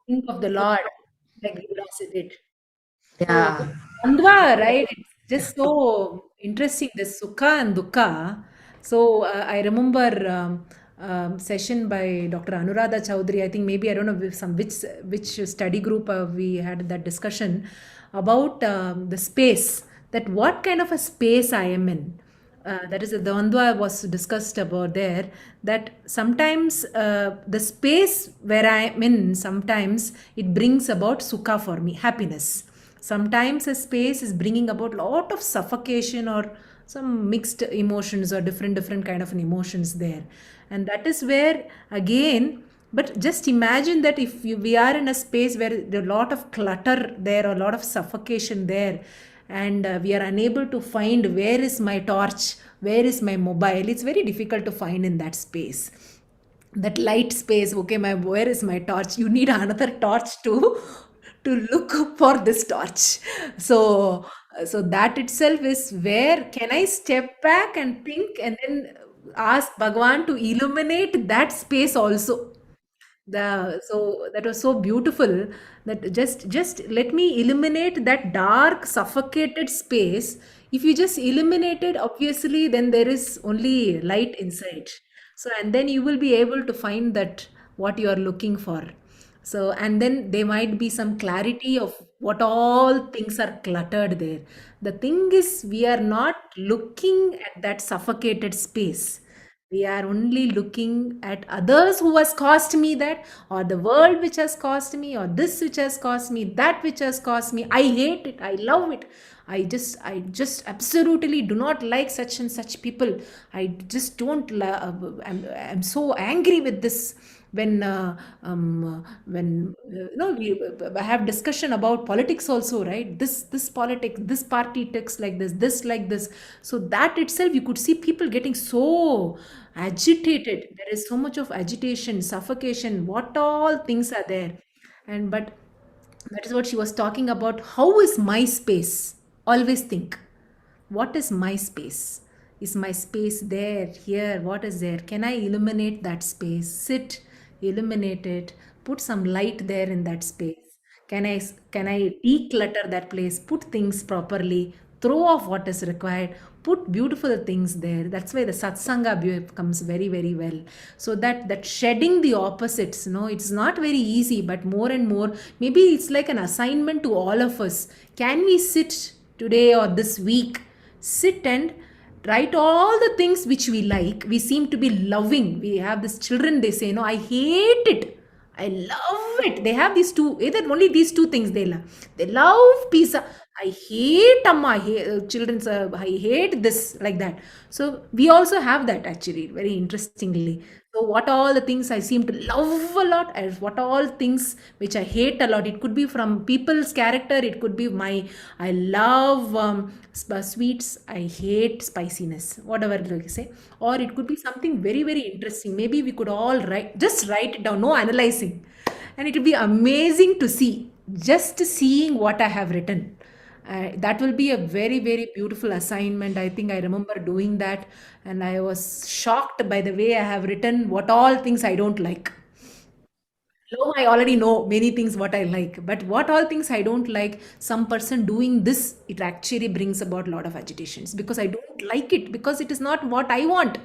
Think of the Lord, like Vidura said it. Yeah. So, Dwandhva, right? It's just so interesting, the Sukha and Dukkha. So I remember session by Dr. Anuradha Chaudhary. I think maybe, I don't know which study group we had that discussion about the space, that what kind of a space I am in. That is, the Dwandhva was discussed about there, that sometimes the space where I am in, sometimes it brings about sukha for me, happiness. Sometimes a space is bringing about lot of suffocation or some mixed emotions or different kind of emotions there. And that is where again, but just imagine that if we are in a space where there are a lot of clutter there or a lot of suffocation there, and we are unable to find where is my torch, where is my mobile, it's very difficult to find in that space, that light space. Okay, my, where is my torch? You need another torch to look for this torch. So so that itself is where can I step back and think, and then ask Bhagwan to illuminate that space also. The so that was so beautiful, that just let me illuminate that dark suffocated space. If you just illuminate it, obviously then there is only light inside. So and then you will be able to find that what you are looking for. So and then there might be some clarity of what all things are cluttered there. The thing is, we are not looking at that suffocated space. We are only looking at others who has caused me that, or the world which has caused me, or this which has caused me, that which has caused me. I hate it, I love it. I just absolutely do not like such and such people. I just don't I'm so angry with this. When we have discussion about politics also, right? This politics, this party takes like this like this. So that itself, you could see people getting so agitated. There is so much of agitation, suffocation, what all things are there. And but that is what she was talking about. How is my space? Always think, what is my space? Is my space there, here? What is there? Can I illuminate that space? Sit, illuminate it, put some light there in that space. Can I declutter that place, put things properly, throw off what is required, put beautiful things there. That's why the satsanga comes very, very well. So that shedding the opposites, it's not very easy, but more and more, maybe it's like an assignment to all of us. Can we sit today or this week, sit and write all the things which we like, we seem to be loving. We have this children, they say, no, I hate it, I love it. They have these two, either only these two things they love. They love pizza. I hate amma. I hate, children's. I hate this, like that. So we also have that actually, very interestingly. So what all the things I seem to love a lot, and what all things which I hate a lot. It could be from people's character. It could be I love sweets. I hate spiciness. Whatever you say, or it could be something very, very interesting. Maybe we could all just write it down. No analyzing, and it will be amazing to see. Just seeing what I have written. That will be a very, very beautiful assignment. I think I remember doing that, and I was shocked by the way I have written what all things I don't like. No, I already know many things what I like, but what all things I don't like, some person doing this, it actually brings about a lot of agitations because I don't like it, because it is not what I want.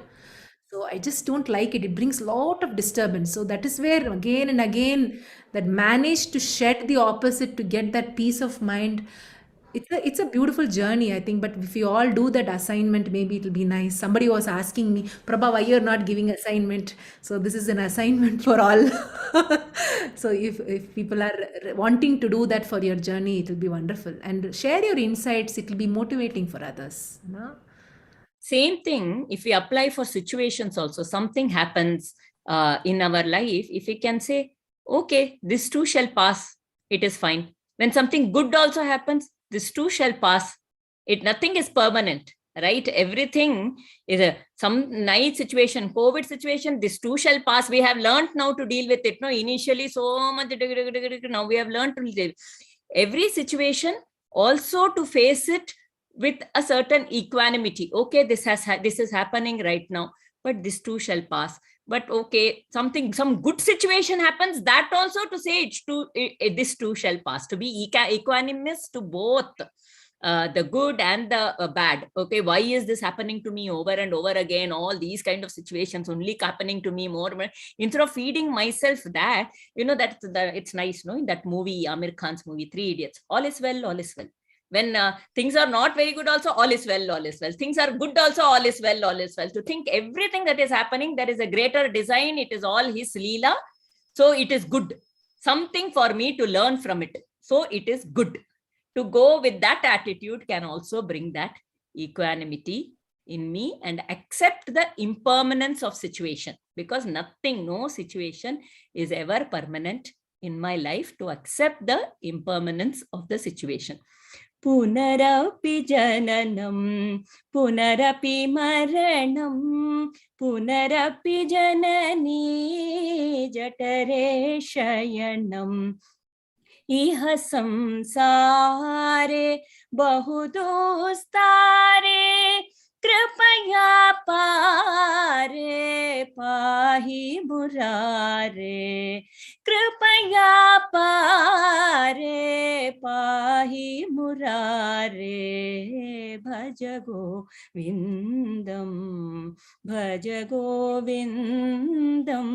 So I just don't like it. It brings a lot of disturbance. So that is where again and again that manage to shed the opposite to get that peace of mind. It's a beautiful journey, I think. But if we all do that assignment, maybe it'll be nice. Somebody was asking me, Prabha, why you're not giving assignment? So this is an assignment for all. So if people are wanting to do that for your journey, it will be wonderful. And share your insights. It will be motivating for others. Same thing, if we apply for situations also, something happens in our life, if we can say, okay, this too shall pass, it is fine. When something good also happens, this too shall pass. Nothing is permanent, right? Everything is some nice situation, COVID situation, this too shall pass. We have learned now to deal with it. No, initially so much, now we have learned to deal. Every situation also to face it with a certain equanimity. Okay, this is happening right now, but this too shall pass. But okay, some good situation happens, that also to say this too shall pass. To be equanimous to both the good and the bad. Okay, why is this happening to me over and over again? All these kind of situations only happening to me more. Instead of feeding myself that, that it's nice, in that movie, Amir Khan's movie, Three Idiots, all is well, all is well. When things are not very good also, all is well, all is well. Things are good also, all is well, all is well. To think everything that is happening, there is a greater design. It is all his Leela. So it is good. Something for me to learn from it. So it is good. To go with that attitude can also bring that equanimity in me and accept the impermanence of situation, because nothing, no situation is ever permanent in my life, to accept the impermanence of the situation. Punarapi jananam, punarapi maranam, punarapi janani jatare shayanam. इह संसारे बहुदोस्तारे, कृपया पारे पाहि मुरारे, कृपया पारे पाहि मुरारे, भज गोविंदम भज गोविंदम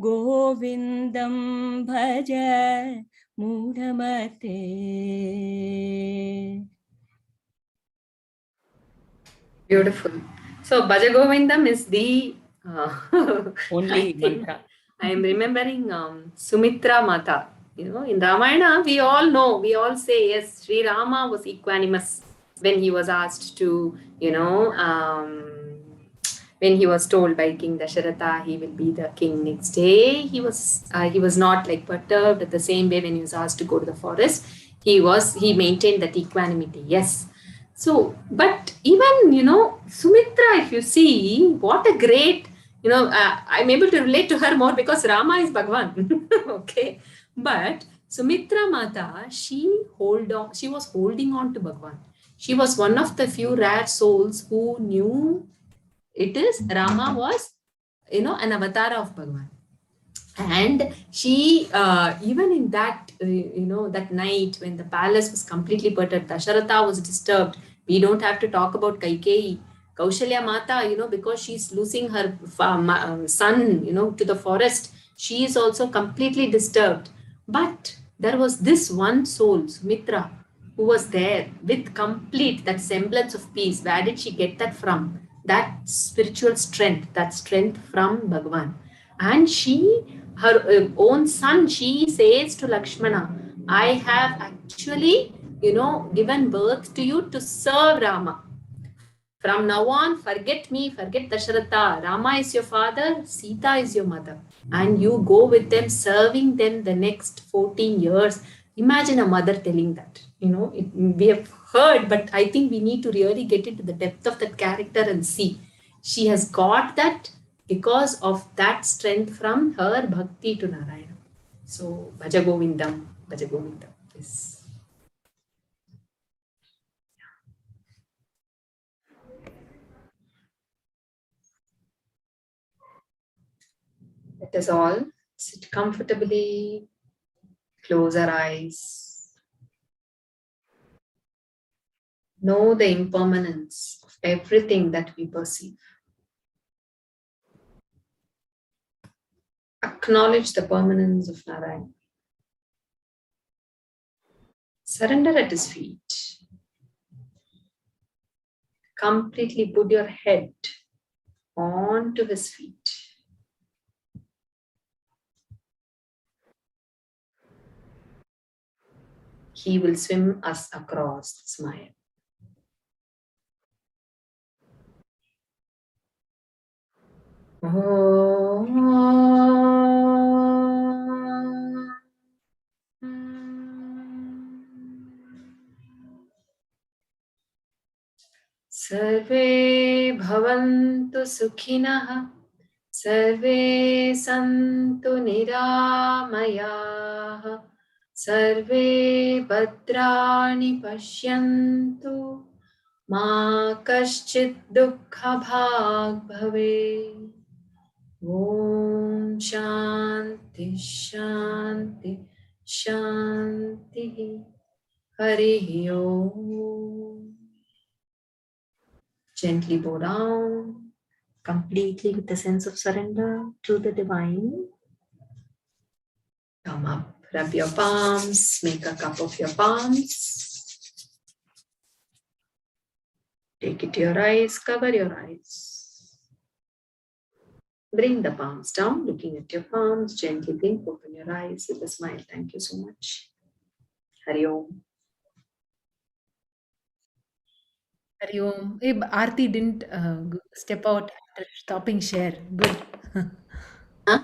गोविंदम भज मूढ़मते. Beautiful. So Bhaja Govindam is the Only mantra. I am remembering Sumitra Mata. In Ramayana, we all know, we all say, yes, Sri Rama was equanimous when he was asked to, when he was told by King Dasharatha he will be the king next day, he was not like perturbed. At the same way, when he was asked to go to the forest, he maintained that equanimity. Yes. So, but even, Sumitra, if you see, what a great, I'm able to relate to her more because Rama is Bhagwan. Okay. But Sumitra Mata, she was holding on to Bhagwan. She was one of the few rare souls who knew Rama was, an avatar of Bhagwan. And she, even in that, that night when the palace was completely perturbed, Dasharatha was disturbed. We don't have to talk about Kaikeyi. Kaushalya Mata, because she's losing her son, to the forest, she is also completely disturbed. But there was this one soul, Sumitra, who was there with that semblance of peace. Where did she get that from? That spiritual strength, that strength from Bhagwan. And her own son, she says to Lakshmana, I have actually, given birth to you to serve Rama. From now on, forget me, forget Dasharatha. Rama is your father, Sita is your mother. And you go with them, serving them the next 14 years. Imagine a mother telling that. We have heard, but I think we need to really get into the depth of that character and see. She has got that because of that strength from her bhakti to Narayana. So, Bhaja Govindam, Bhaja Govindam. Yes. That is all. Sit comfortably, close our eyes. Know the impermanence of everything that we perceive. Acknowledge the permanence of Narayana. Surrender at his feet. Completely put your head onto his feet. He will swim us across the smile. Sarve bhavantu sukhinah, sarve santu niramayah, sarve bhadrani pashyantu, ma kaschit dukkha bhag bhave. Om Shanti Shanti Shanti. Hari Om. Gently bow down, completely with a sense of surrender to the divine. Come up, rub your palms, make a cup of your palms. Take it to your eyes, cover your eyes. Bring the palms down, looking at your palms, gently blink, open your eyes with a smile. Thank you so much. Hari Om. Hari Om. Hey, Aarti didn't step out after stopping share. Good. Huh?